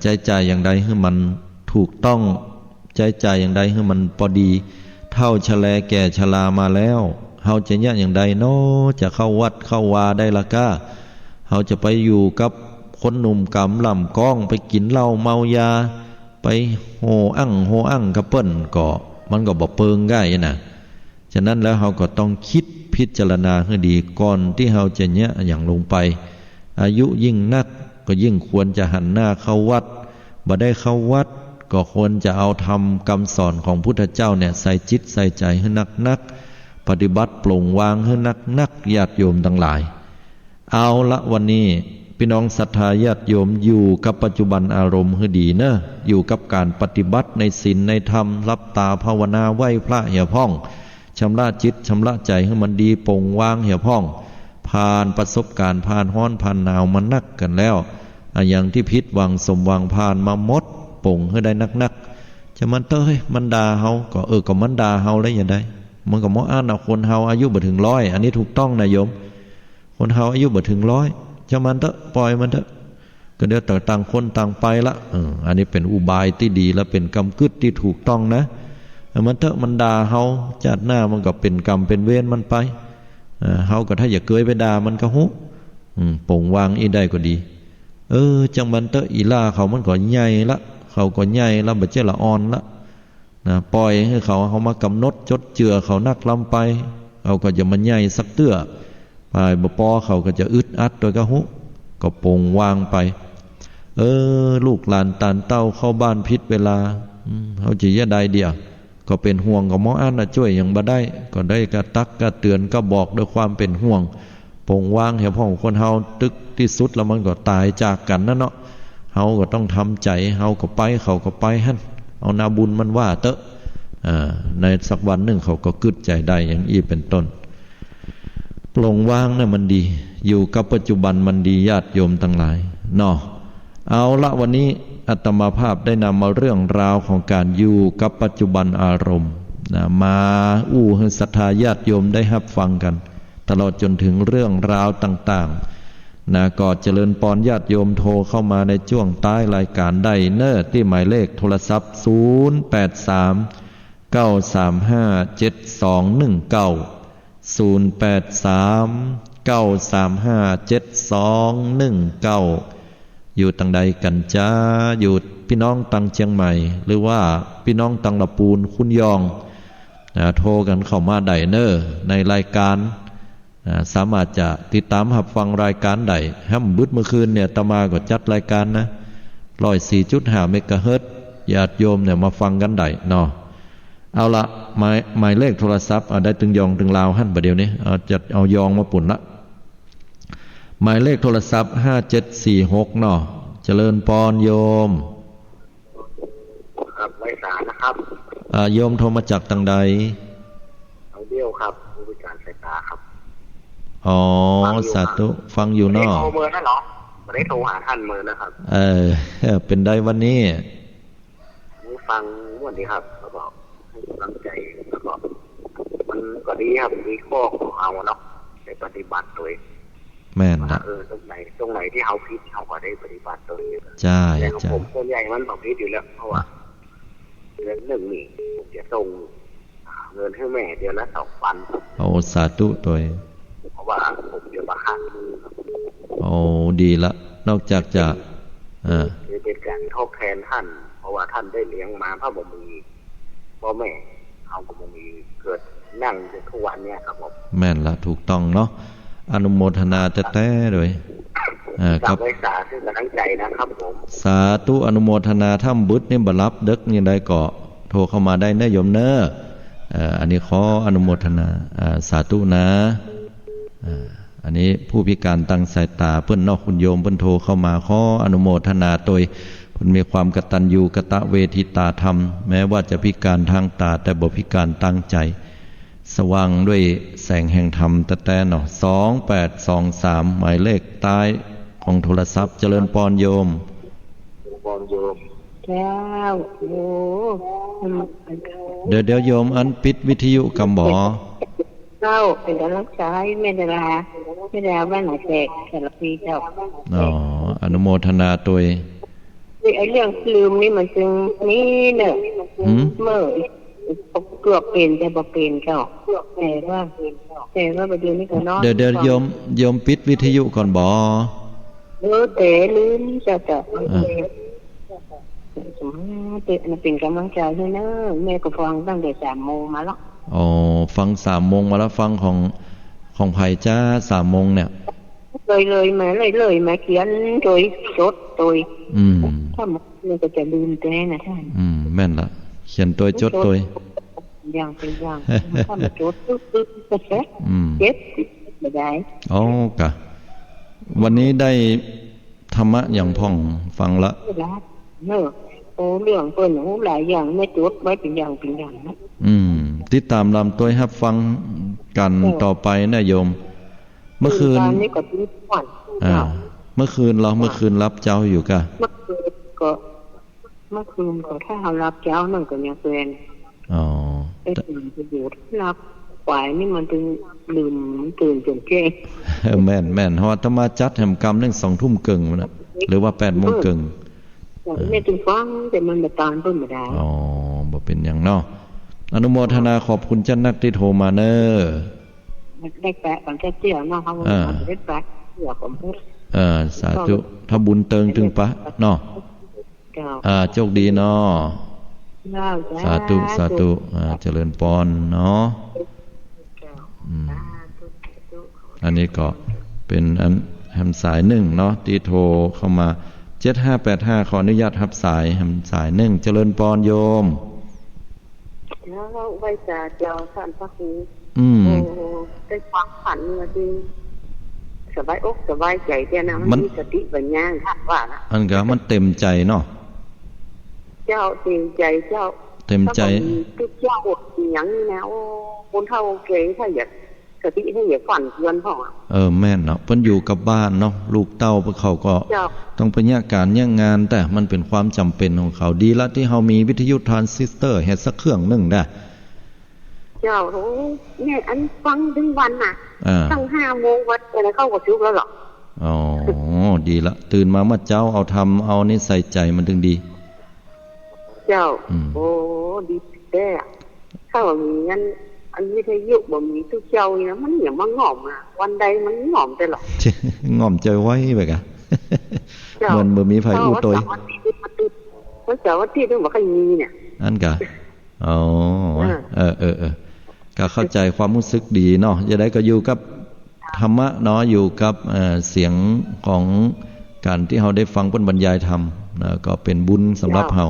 A: ใช้จ่ายอย่างใดให้มันถูกต้องใช้จ่ายอย่างใดให้มันพอดีเท่าชะแลแก่ชรามาแล้วเราจะเนี่ยอย่างใดเนาะจะเข้าวัดเข้าวาได้ละก้าเราจะไปอยู่กับคนหนุ่มกำลำก้องไปกินเหล้าเมายาไปโหอั่งกับเปิ้นก็มันก็บ่เปิงง่ายนะฉะนั้นแล้วเราก็ต้องคิดพิจารณาให้ดีก่อนที่เราจะเนี่ยอย่างลงไปอายุยิ่งนักก็ยิ่งควรจะหันหน้าเข้าวัดบ่ได้เข้าวัดก็ควรจะเอาธรรมคำสอนของพุทธเจ้าเนี่ยใส่จิตใส่ใจให้นักปฏิบัติปลงวางให้นักญาติโยมทั้งหลายเอาละวันนี้พี่น้องศรัทธาญาติโยมอยู่กับปัจจุบันอารมณ์ให้ดีนะอยู่กับการปฏิบัติในศีลในธรรมรับตาภาวนาไหว้พระเหี่ยพ่องชำระจิตชำระใจให้มันดีปลงวางเหี่ยพ่องผ่านประสบการณ์ผ่านฮ้อนผ่านหนาวมานักกันแล้วอย่างที่พิษวังสมวังผ่านมาหมดปลงให้ได้นัก จะมันเต้ยมันด่าเฮาก็ก็มันด่าเฮาแล้วอย่างใดมันก็บ่อ่านเอาคนเฮาอายุบ่ถึง100อันนี้ถูกต้องนะโยมคนเฮาอายุบ่ถึง100จะมันเถอะปล่อยมันเถอะก็เดี๋ยวต่างคนต่างไปละอันนี้เป็นอุบายที่ดีและเป็นกรรมกึศที่ถูกต้องนะมันเถอะมันด่าเฮาชาติหน้ามันก็เป็นกรรมเป็นเวรมันไปเฮาก็ถ้าอย่าเกยไปด่ามันก็หุปลงวางอีได้ก็ดีจังมันเถอะอีล่าเขามันก็ใหญ่ละเขาก็ใหญ่ละบ่เจ้ละอ่อนละนะปล่อยให้เขามากำหนดจดเจือเขานักลำไปเขาก็จะมันใหญ่สักเตื้อไปบ่ปอเขาก็จะอึดอัดโดยกะหุก็ปลงวางไปลูกหลานตานเต้าเข้าบ้านผิดเวลาเขาจะยะใดเดียวก็เป็นห่วงก็หมออันน่ะช่วยอย่างบ่ได้ก็ได้กระตักกระเตือนก็บอกด้วยความเป็นห่วงปลงวางให้พ่อคนเฮาตึกที่สุดแล้วมันก็ตายจากกันนั่นเนาะเฮาก็ต้องทำใจเฮาก็ไปเขาก็ไปหั่นเอานาบุญมันว่าเตอะในสักวันหนึ่งเขาก็กึดใจได้อย่างอีเป็นต้นปลงวางน่ะมันดีอยู่กับปัจจุบันมันดีญาติโยมทั้งหลายเนาะเอาละวันนี้อาตมาภาพได้นำมาเรื่องราวของการอยู่กับปัจจุบันอารมณ์มาให้ศรัทธาญาติโยมได้รับฟังกันตลอดจนถึงเรื่องราวต่างๆก็เจริญปอนญาติโยมโทรเข้ามาในช่วงใต้รายการได้เนอที่หมายเลขโทรศัพท์083 935 7219 083 935 7219อยู่ตังใดกันจ้าอยู่พี่น้องตังเชียงใหม่หรือว่าพี่น้องตังละปูนคุณยองโทรกันเข้ามาได้เนอในรายการสามารถจะติดตามรับฟังรายการได้ห้ามบึดเมื่อคืนเนี่ยตมาก็จัดรายการนะ104.5 เมกะเฮิรตซ์ญาติโยมเนี่ยมาฟังกันได้เนาะเอาละหมายเลขโทรศัพท์ได้ตึงยองตึงลาวหั่นประเดี๋ยวนี้เอายองมาปุ่นละหมายเลขโทรศัพท์5746เนาะเจริญปอนโยม
B: ครับไว้สารนะครับ
A: โยมโทรมาจากตังใด
B: เอาเดียวครับผู้บริการสายตาครับ
A: สาธุฟังอยู่เนาะ
B: โทรเมื่อนั่นเหรอไม่ได้โทรหาท่านเมื่อนะครับ
A: เป็นได้วันนี้
B: ฟังม่วนดีครับเขาบอกให้กำลังใจแล้วก็มันก็ดีครับมีข้อของเอาเนาะในปฏิบัติตัวเอง
A: แม่นนะ
B: ตรงไหนที่เขาผิดเขาก็ได้ปฏิบัติตัวเอง
A: ใช่
B: แต่ของผมส่วนใหญ่มันบอกผิดอยู่แล้วเพราะว่าเดือนหนึ่งนี่ผมจะส่งเงินให้แม่เดือนละ2,000
A: สาธุตัว
B: เพราะว่าผมเดือนละ5,000
A: ดีละนอกจากจะ
B: เป็นการทดแทนท่านเพราะว่าท่านได้เลี้ยงมาพระบรมีพ่อแม่เขาก็บ่มีเกิดนั่งจนทุกวันเนี่ยครับผม
A: แม่นละถูกต้องเนาะอนุโมทนาแท้ๆเลย
B: ครับไว้สาธุกำลังใจนะครับผม
A: สาธุอนุโมทนาถ้ำบุตรนี่บ่รับดึกยังได้ก็โทรเข้ามาได้เนอะโยมเนอะอันนี้ขออนุโมทนาสาธุนะอันนี้ผู้พิการทางสายตาเพิ่นนอกคุณโยมเพิ่นโทรเข้ามาขออนุโมทนาโดยเพิ่นมีความกตัญญูกตเวทิตาธรรมแม้ว่าจะพิการทางตาแต่บ่พิการทางใจสว่างด้วยแสงแห่งธรรมแต่เนาะ2823หมายเลขใต้ของโทรศัพท์เจริญปอนโยม
B: แก้ว
A: เดี๋ยวโยมอันปิดวิทยุกำบ่
B: เจ้าเป็นกำลังใจไม่ได้ลาบ้านไหนแตกแต่ละปีเจ้า
A: อนุโมทนาตัว
B: ไอ้เรื่องลืมนี่มันจึงนี่เนอะเมื่อเกือบเป็นแต่บ่เป็นเจ้าแต่ว่าประเดี๋ยวนี้ก็นอน
A: เดี๋ยวโยมปิดวิทยุก่อนบ่
B: แต่ลืมจะเป็นกำลังใจให้เนอะแม่ก็ฟังตั้งแต่3 โมงมาแล้ว
A: ฟัง3 โมงมาแล้วฟังของไผ่จ้า3 โมงเนี่ย
B: เลยมาเขียนโดยจดโดยถ้ามันก็จะลืมแต่นะท่าน
A: แม่นละเขียนตัวจดตัว
B: อย่างเป็นอย่างถ้ามันจดปึ๊บก็เสร็จเจ็บไม่ได้
A: กะวันนี้ได้ธรรมะอย่างพ่องฟังละ
B: เนอะเรื่องเปิ้นหลายอย่างไม่จดไว้เป็นอย่างนะ
A: ติดตามลำตัวรับฟังกันต่อไปนะโยมเมื่อคืน
B: นี้ก็ทุกวัน
A: เมื่อคืนรับเจ้าอยู่กะ
B: ก็ เมื่อคืนก็ถ้าเรารับเจ้านั่นก็ยังเป็น
A: อ๋อ
B: ไอ้ตื่นไปอยู่รับไหวนี่มันถึงลืมตื่นจนเจ๊ง
A: แม่นแม่นเพราะว่าถ้ามาจัดแห่มกรรมเรื่อง2 ทุ่มครึ่งมันน่ะหรือว่า8 โมงครึ่ง
B: ไม่ถึงฟังแต่มันมาตอนเพิ่นมาได้
A: อ๋อบ่เป็นหยังเนาะอนุโมทนาขอบคุณเจ้านักที่โทรมาเน้อ
B: มันได้แปะกันแค่เจียวเนาะเขาบอกว่าได้แปะเจียวผมพูด
A: สาธุถ้าบุญเติงถึงปะเนาะ
B: เจ้า
A: โชคดีเนาะ
B: เจ้า
A: สาธุสาธุเจริญพรเนาะ
B: เจ้า
A: อันนี้ก็เป็นอันแฮมสายหนึ่งเนาะที่โทรเข้ามา7585ขออนุญาตรับสายแฮมสายหนึ่งเจริญพรโยม
B: แล้วไว้จะเจ้าท่านพระครู ได้ฟังฝันมาจริงสบายอกสบายใจแต่นะมันมีสติปัญญาค่ะว่านะ
A: อันก็มันเต็มใจเนาะ
B: เจ้าเต็มใจเจ้า
A: เต็มใจ
B: ทุกเจ้าอดอย่างนี้นะโอ้คนเท่าเกยถ้าอยากสติถ้าอยากฝันเพื่อนพ่อ
A: แม่นเนาะเพิ่นอยู่กับบ้านเนาะลูกเต้าพวกเขาก็
B: เจ้า
A: ต้องไปแยกการแยกงานแต่มันเป็นความจำเป็นของเขาดีละที่เฮามีวิทยุทรานซิสเตอร์เฮ็ดสักเครื่องหนึงได้
B: เจ้าโอ้เนี่ยอันฟังถึงวันน่ะตั้ง5 โมงวันอะไรเข้ากับชุกแล้วหรอ
A: อ๋อดีละตื่นมาเมื่อเจ้าเอาทำเอานี่ใส่ใจมันถึงดี
B: เจ้าโอ้ดีแต่ถ้าว่ามีงั้นอันวิทยุบ่มีทุกเจ้านี่นะมันอย่างมันง่อมนะวันใดมันง่อมแต่หรอ
A: ง่อมใจไว้ไปกะ เหมือนบ่มีไผอู้ตย
B: วันเสาร์อาทิตย์ต้องบอกให้มีเนี่ย
A: อันกะอ๋อก็เข้าใจความรู้สึกดีเนาะจะได้ก็อยู่กับธรรมะเนาะอยู่กับเสียงของการที่เราได้ฟังเพิ่นบรรยายธรรมนะก็เป็นบุญสำหรับเรา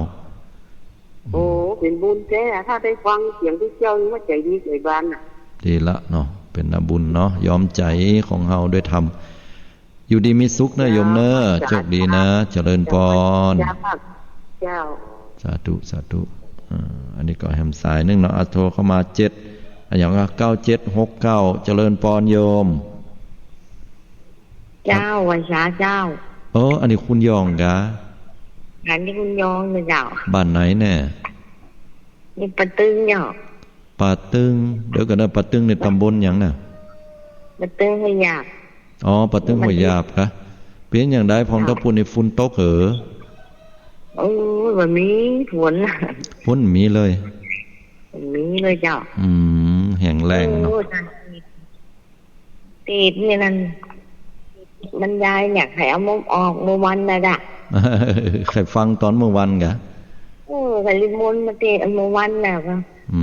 B: โอ้เป็นบุญแท้ถ้าได้ฟังเสียงที่เจ้านี่ว่าใจดีใจบานน่ะ
A: ดีละเนาะเป็นบุญเนาะยอมใจของเราด้วยธรรมอยู่ดีมีสุขนะโยมเนอะโชคดีนะเจริญพร
B: เจ้า
A: สาธุสาธุอันนี้ก็แฮมสายนึงเนาะโทรเข้ามาอย่างว่า9769เจริญพรโยม
B: เจ้าวันช้าเจ้า
A: อันนี้คุณยองกะ
B: อันนี้คุณยองเลยเจ้า
A: บ้านไหนแน่
B: นี่ปะตึงเนาะ
A: ป่าตึงเดี๋ยวกันนะป่าตึงในตำบลหยังน่ะ
B: ปะตึงให้อยาก
A: ป่าตึงห้วยยาบกะเป็นอย่างใดพองตะปูนในฝุ่นตกเหอ
B: โอ้ยแบบนี้ฝน
A: ฝุ่นมีเลย
B: แบบนี้เลยเจ้า
A: แห้งแรงเนาะ
B: ติดนี่นั่นบรรยายเนี่ยใครเอามุมออกเมื่อวันนะด่ะ
A: ใครฟังตอนเมื่อวันกะ
B: ใครลิมนมาติดเมื่อวันน่ะก็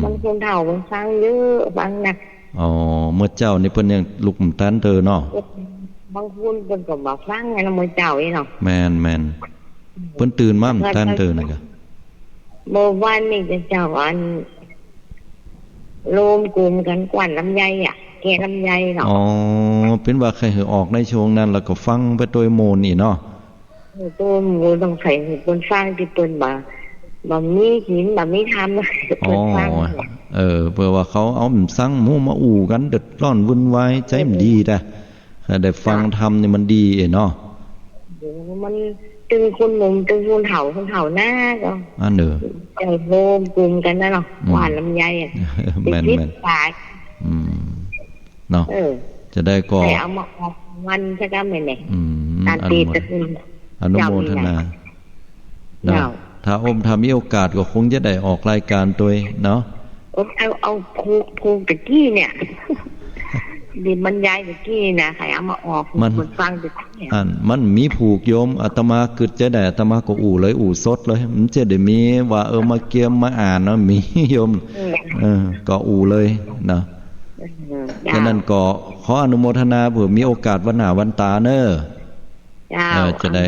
B: มันคนเฒ่ามันฟังเยอะฟังหนัก
A: เมื่อเจ้านี่เพิ่นยังลุกตันเธอเนาะ
B: บางคนเพิ่นก็บอกฟังไงนะมื้อเจ้าอีเนาะ
A: แม่นเพิ่นตื่นมาตันเธอน่ะกะ
B: เมื่อวานนี่จะเจ้าอันรวมกลุ่มกันกวนลำไยอ่ะแกลำไยเนาะ
A: เป็นว่าใครเหอออกในช่วงนั้นแล้วก็ฟังไปโดยโมนี่เนาะ
B: ตัวหมูต้องใส่คนฟังที่เปิ้นบ่มีหินบ่มีธรรมเปิ้นฟัง
A: เพื่อว่าเขาเอาสั่งหมู่มาอู่กันเดือดร้อนวุ่นวายใจมันดีแต่ได้ฟังธรรมนี่มันดีเนาะ
B: มันตึงคนหนุ่มตึงคนเฒ่าหน้าก็
A: อันเด้อ
B: ใจรวมกลุ่มกันนะเนาะหวานลำไยอ่ะ
A: แม่น
B: สาย
A: เนาะจะได้ก็
B: แต่เอามาออกวันซะก็ไม่แน่
A: อ
B: ตีตะกุน
A: นุโมทนาเนาะถ้าถ้ามีโอกาสก็คงจะได้ออกรายการตัวเนาะ
B: เอาผูกตะกี้เนี่ยดิบรรยายตะกี้นะใครเอามาออกคนฟังตะกี้
A: มันมีผูกโยมอาตมาคือจะได้อาตมาก็อู่เลยอู่สดเลยมันจะได้มีว่ามาเกี่ยมมาอ่านเนาะมีโยมก็อู่เลยเนาะฉะนั้นก็ขออนุโมทนาเผื่อมีโอกาสวันหน้าวันตาเน้อจะได้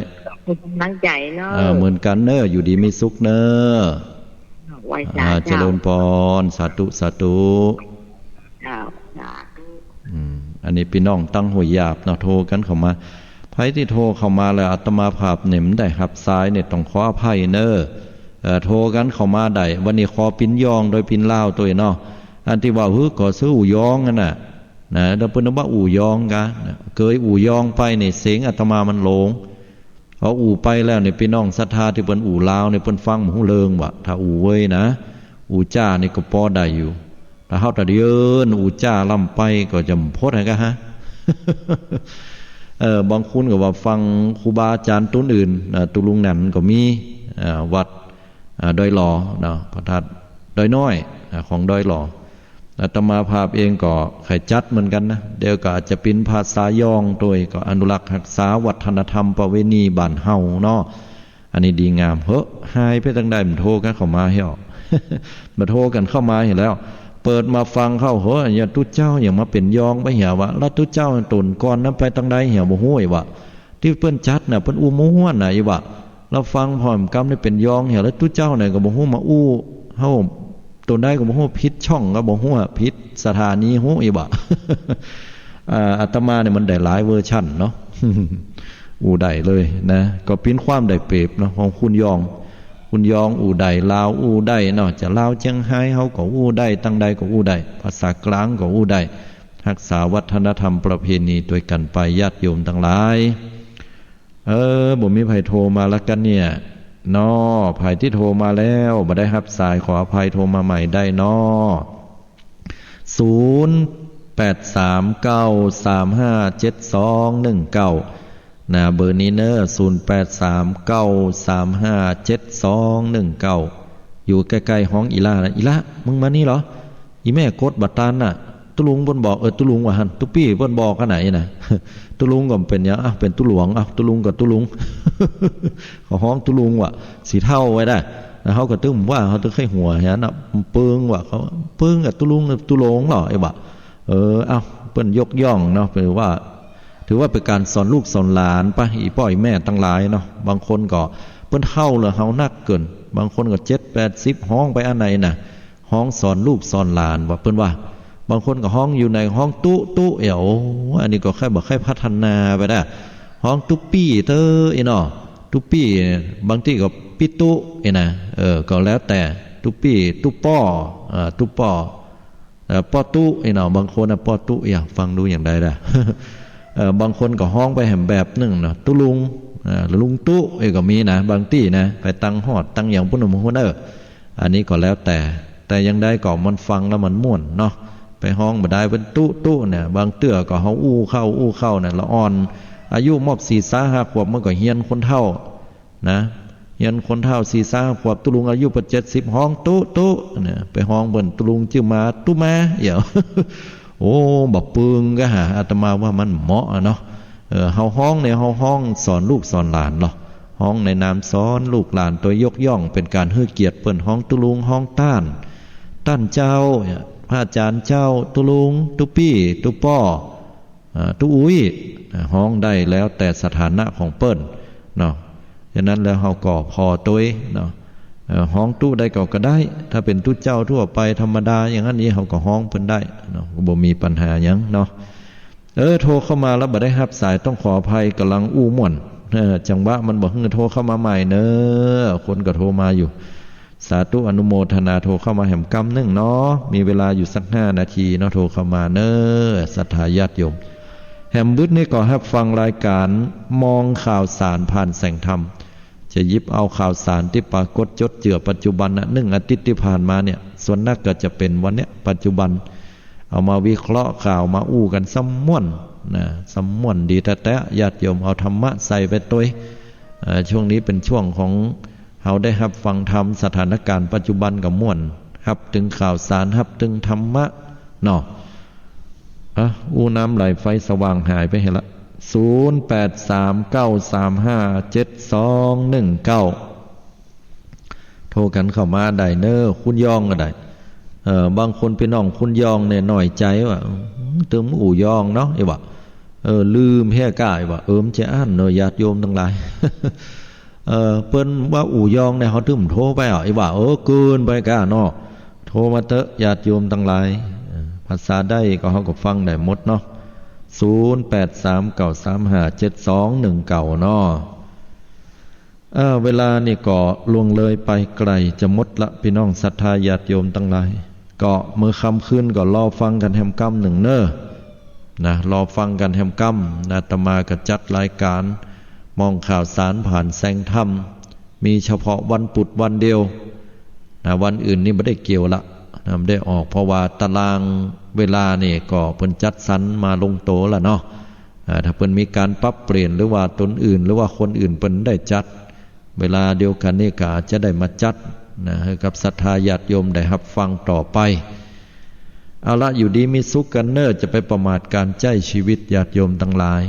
B: ตั้งใจเนาะ
A: เหมือนกันเน้ออยู่ดีมีสุขเน้อเจริญพรสาธุสาธุอันนี้พี่น้องตั้งหัวหยาบเนาะโทรกันเข้ามาไผที่โทรเข้ามาแล้วอาตมาภาพเหน็มได้ครับซ้ายเนี่ยต้องขออภัยเน้อโทรกันเข้ามาได้วันนี้ขอปิ้นยองโดยปิ้นลาวตัวเนาะอันที่ว่าก็ซื้ออู่ยองนั่นน่ะนะเดี๋ยวเพิ่นว่าอู่ยองกะเกยอู่ยองไปนี่เสียงอาตมามันหลง พออู่ไปแล้วเนี่ยพี่น้องศรัทธาที่เปิ้นอู่ลาวเนี่ยเปิ้นฟังหูเลิงว่ะถ้าอู่เว้ยนะอู่จ้านี่ก็พอได้อยู่ถ้าเฮาแต่เดินอู่จ้าล่ำไปก็จะพดให้กะฮะ บางคนก็ว่าฟังครูบาอาจารย์ต้นอื่นตุลุงนั่นก็มีวัดดอยหล่อนะพระธาตุดอยน้อยของดอยหล่ออาตมาภาพเองก็ไขจัดเหมือนกันนะเดี๋ยวก็อาจจะเป็นภาษายองโดยก็อนุรักษ์รักษาวัฒนธรรมประเวณีบ้านเฮาเนาะอันนี้ดีงามเฮ้อหายไปตั้งใดมันโทรกันเข้ามาเหี้ย มาโทรกันเข้ามาเห็นแล้ว เปิดมาฟังเข้าเฮ้ออย่าตุเจ้าอย่ามาเป็นยองไปเหี่ยวะแล้วตุเจ้าตนก่อนนั้นไปตั้งใดเหี่ยวบ่ฮู้อีวะที่เปิ้นจัดน่ะเปิ้นอู้ม่วนน่ะอีวะเราฟังพร้อมกำนี่เป็นยองเหี่ยวแล้วตุเจ้าน่ะก็บ่ฮู้มาอู้เฮาตนได้ก็บ่ฮู้ผิดช่องก็บ่ฮู้ผิดสถานีฮู้อีวะ อาตมาเนี่ยมันได้หลายเวอร์ชั่นเนาะ อู่ใดเลยนะก็เป็นความได้เปรียบเนาะของคุณยองอู่ใดลาวอู่ใดเนาะจะลาวเชียงไฮ้เฮาก็อู่ใดตั้งใดก็อู่ใดภาษากลางก็อู่ใดรักษาวัฒนธรรมประเพณีด้วยกันไปญาติโยมทั้งหลายบ่มีไผโทรมาแล้วกันเนี่ยน้อไผที่โทรมาแล้วบ่ได้รับสายขออภัยโทรมาใหม่ได้น้อ0839357219นะเบอร์นี้เนอะ0839357219อยู่ใกล้ๆห้องอีล่านะอีล่ามึงมานี่เหรออีแม่กดบัตรตานน่ะตุลุงเพิ่นบอกตุลุงว่าหั่นตุปี้เพิ่นบอกกันไหนน่ะ ตุลุงก็เป็นหยังเป็นตุหลวงตุลุงก็ตุลุง เขาห้องตุลุงว่ะสีเท่าไว้ได้แล้วเขาก็ตึ้มว่าเขาตึ้งให้หัวเห็นน่ะเปิงว่ะเขาเปิงกับตุลุงตุลงเหรอไอ้บ่ะเเพิ่นยกย่องเนาะถือว่าเป็นการสอนลูกสอนหลานป่ะอีพ่ออีแม่ทั้งหลายเนาะบางคนก็เพิ่นเฒ่าเลยเฮานักเกินบางคนก็7-80ห้องไปอันไหนน่ะห้องสอนลูกสอนหลานว่าเพิ่นว่าบางคนก็ห้องอยู่ในห้องตู้เอ๋วอันนี้ก็แค่บ่ค่อยพัฒนาไปได้ห้องตุ๊ปี้เตอไอ้เนาะตุ๊ปี้บางที่ก็ปิตุไอ้น่ะก็แล้วแต่ตุ๊ปี้ตุ๊ป้อตุ๊ป้อป้อตู้ไอ้เนาะบางคนน่ะป้อตู้อย่างฟังดูอย่างใดล่ะ บางคนก็ห้องไปแหมแบบหนึ่งเนาะตุลุงลุงตู้ก็มีนะบางที่นะไปตั้งหอดตั้งอย่างปุ่นหัวอันนี้ก็แล้วแต่ยังได้ก็มันฟังแล้วมันม่วนเนาะไปห้องบ่ได้เป็นตู้เนี่ยบางเตื้อก็เฮาอู้เข้าเนี่ยละอ่อนอายุมอก4-5 ขวบมันก็เฮียนคนเฒ่านะเฮียนคนเฒ่า4-5 ขวบตุลุงอายุ70ห้องตู้เนี่ยไปห้องเบิ่นตุลุงชื่อมาตู้มาเหี่ยว โอ้บ่ปึงก็หาอาตมาว่ามันเหมาะเนาะเฮาห้องในเฮาห้องสอนลูกสอนหลานเนาะห้องในนามสอนลูกหลานตัวยกย่องเป็นการให้เกียรติเปิ้นห้องตุลุงห้องต้านเจ้าพระอาจารย์เจ้าตุลุงตุปี้ตุป้อตุอุ้ยห้องได้แล้วแต่สถานะของเปิ้นเนาะฉะนั้นแล้วเฮาก็พอตัวเนาะห้องตู้ได้ก็ได้ถ้าเป็นตู้เจ้าทั่วไปธรรมดาอย่างนั้นนี้เขาก็ห้องเพิ่นได้เนาะบ่มีปัญหาหยังเนาะโทรเข้ามาแล้วบ่ได้รับสายต้องขออภัยกำลังอู้ม่วนจังหวะมันบ่ฮึโทรเข้ามาใหม่เนอะคนก็โทรมาอยู่สาธุอนุโมทนาโทรเข้ามาแห่มกำนึงเนาะมีเวลาอยู่สัก5 นาทีเนาะโทรเข้ามาเนอะศรัทธาญาติโยมแห่มบึดนี้ก็รับฟังรายการมองข่าวสารผ่านแสงธรรมจะหยิบเอาข่าวสารที่ปรากฏจดเจือปัจจุบันนะ1 อาทิตย์ที่ผ่านมาเนี่ยส่วนนักก็จะเป็นวันเนี้ยปัจจุบันเอามาวิเคราะห์ข่าวมาอู้กันซ้ำม่วนนะซ้ำม่วนดีแท้ๆญาติโยมเอาธรรมะใส่ไปตัวช่วงนี้เป็นช่วงของเราได้รับฟังธรรมสถานการณ์ปัจจุบันกับม่วนรับถึงข่าวสารรับถึงธรรมะเนาะอู้น้ำไหลไฟสว่างหายไปเห็นละ0839357219โทรกันเข้ามาได้เนอคุณยองก็ได้บางคนเป็นน้องคุณยองเนี่ยหน่อยใจว่าตึมอู่ยองเนาะไอ้บ่ลืมแห่กายว่ามจะอ่านเนอะญาติโยมทั้งหลาย เปิ้นว่าอู่ยองเนี่ยเขาตึมโทรไปไอ้บ่เกินไปกะเนาะโทรมาเตอะญาติโยมทั้งหลายภาษาได้ก็เขาก็ฟังได้หมดเนาะ0839357219เนาะเวลานี่ก็ล่วงเลยไปไกลจะหมดละพี่น้องศรัทธาญาติโยมทั้งหลายก็เมื่อค่ำคืนก็รอฟังกันแฮมค่ำ1นะรอฟังกันแฮมค่ำอาตมาก็จัดรายการ มองข่าวสารผ่านแสงธรรมมีเฉพาะวันปุดวันเดียววันอื่นนี่ไม่ได้เกี่ยวละไม่ได้ออกเพราะว่าตารางเวลานี่ก็เพิ่นจัดสรรมาลงโตละเนาะถ้าเพิ่นมีการปรับเปลี่ยนหรือว่าตนอื่นหรือว่าคนอื่นเพิ่นได้จัดเวลาเดียวกันนี่ก็อาจจะได้มาจัดให้กับศรัทธาญาติโยมได้รับฟังต่อไปเอาละอยู่ดีมีสุขกันเนอจะไปประมาทการใจชีวิตญาติโยมทั้งหลาย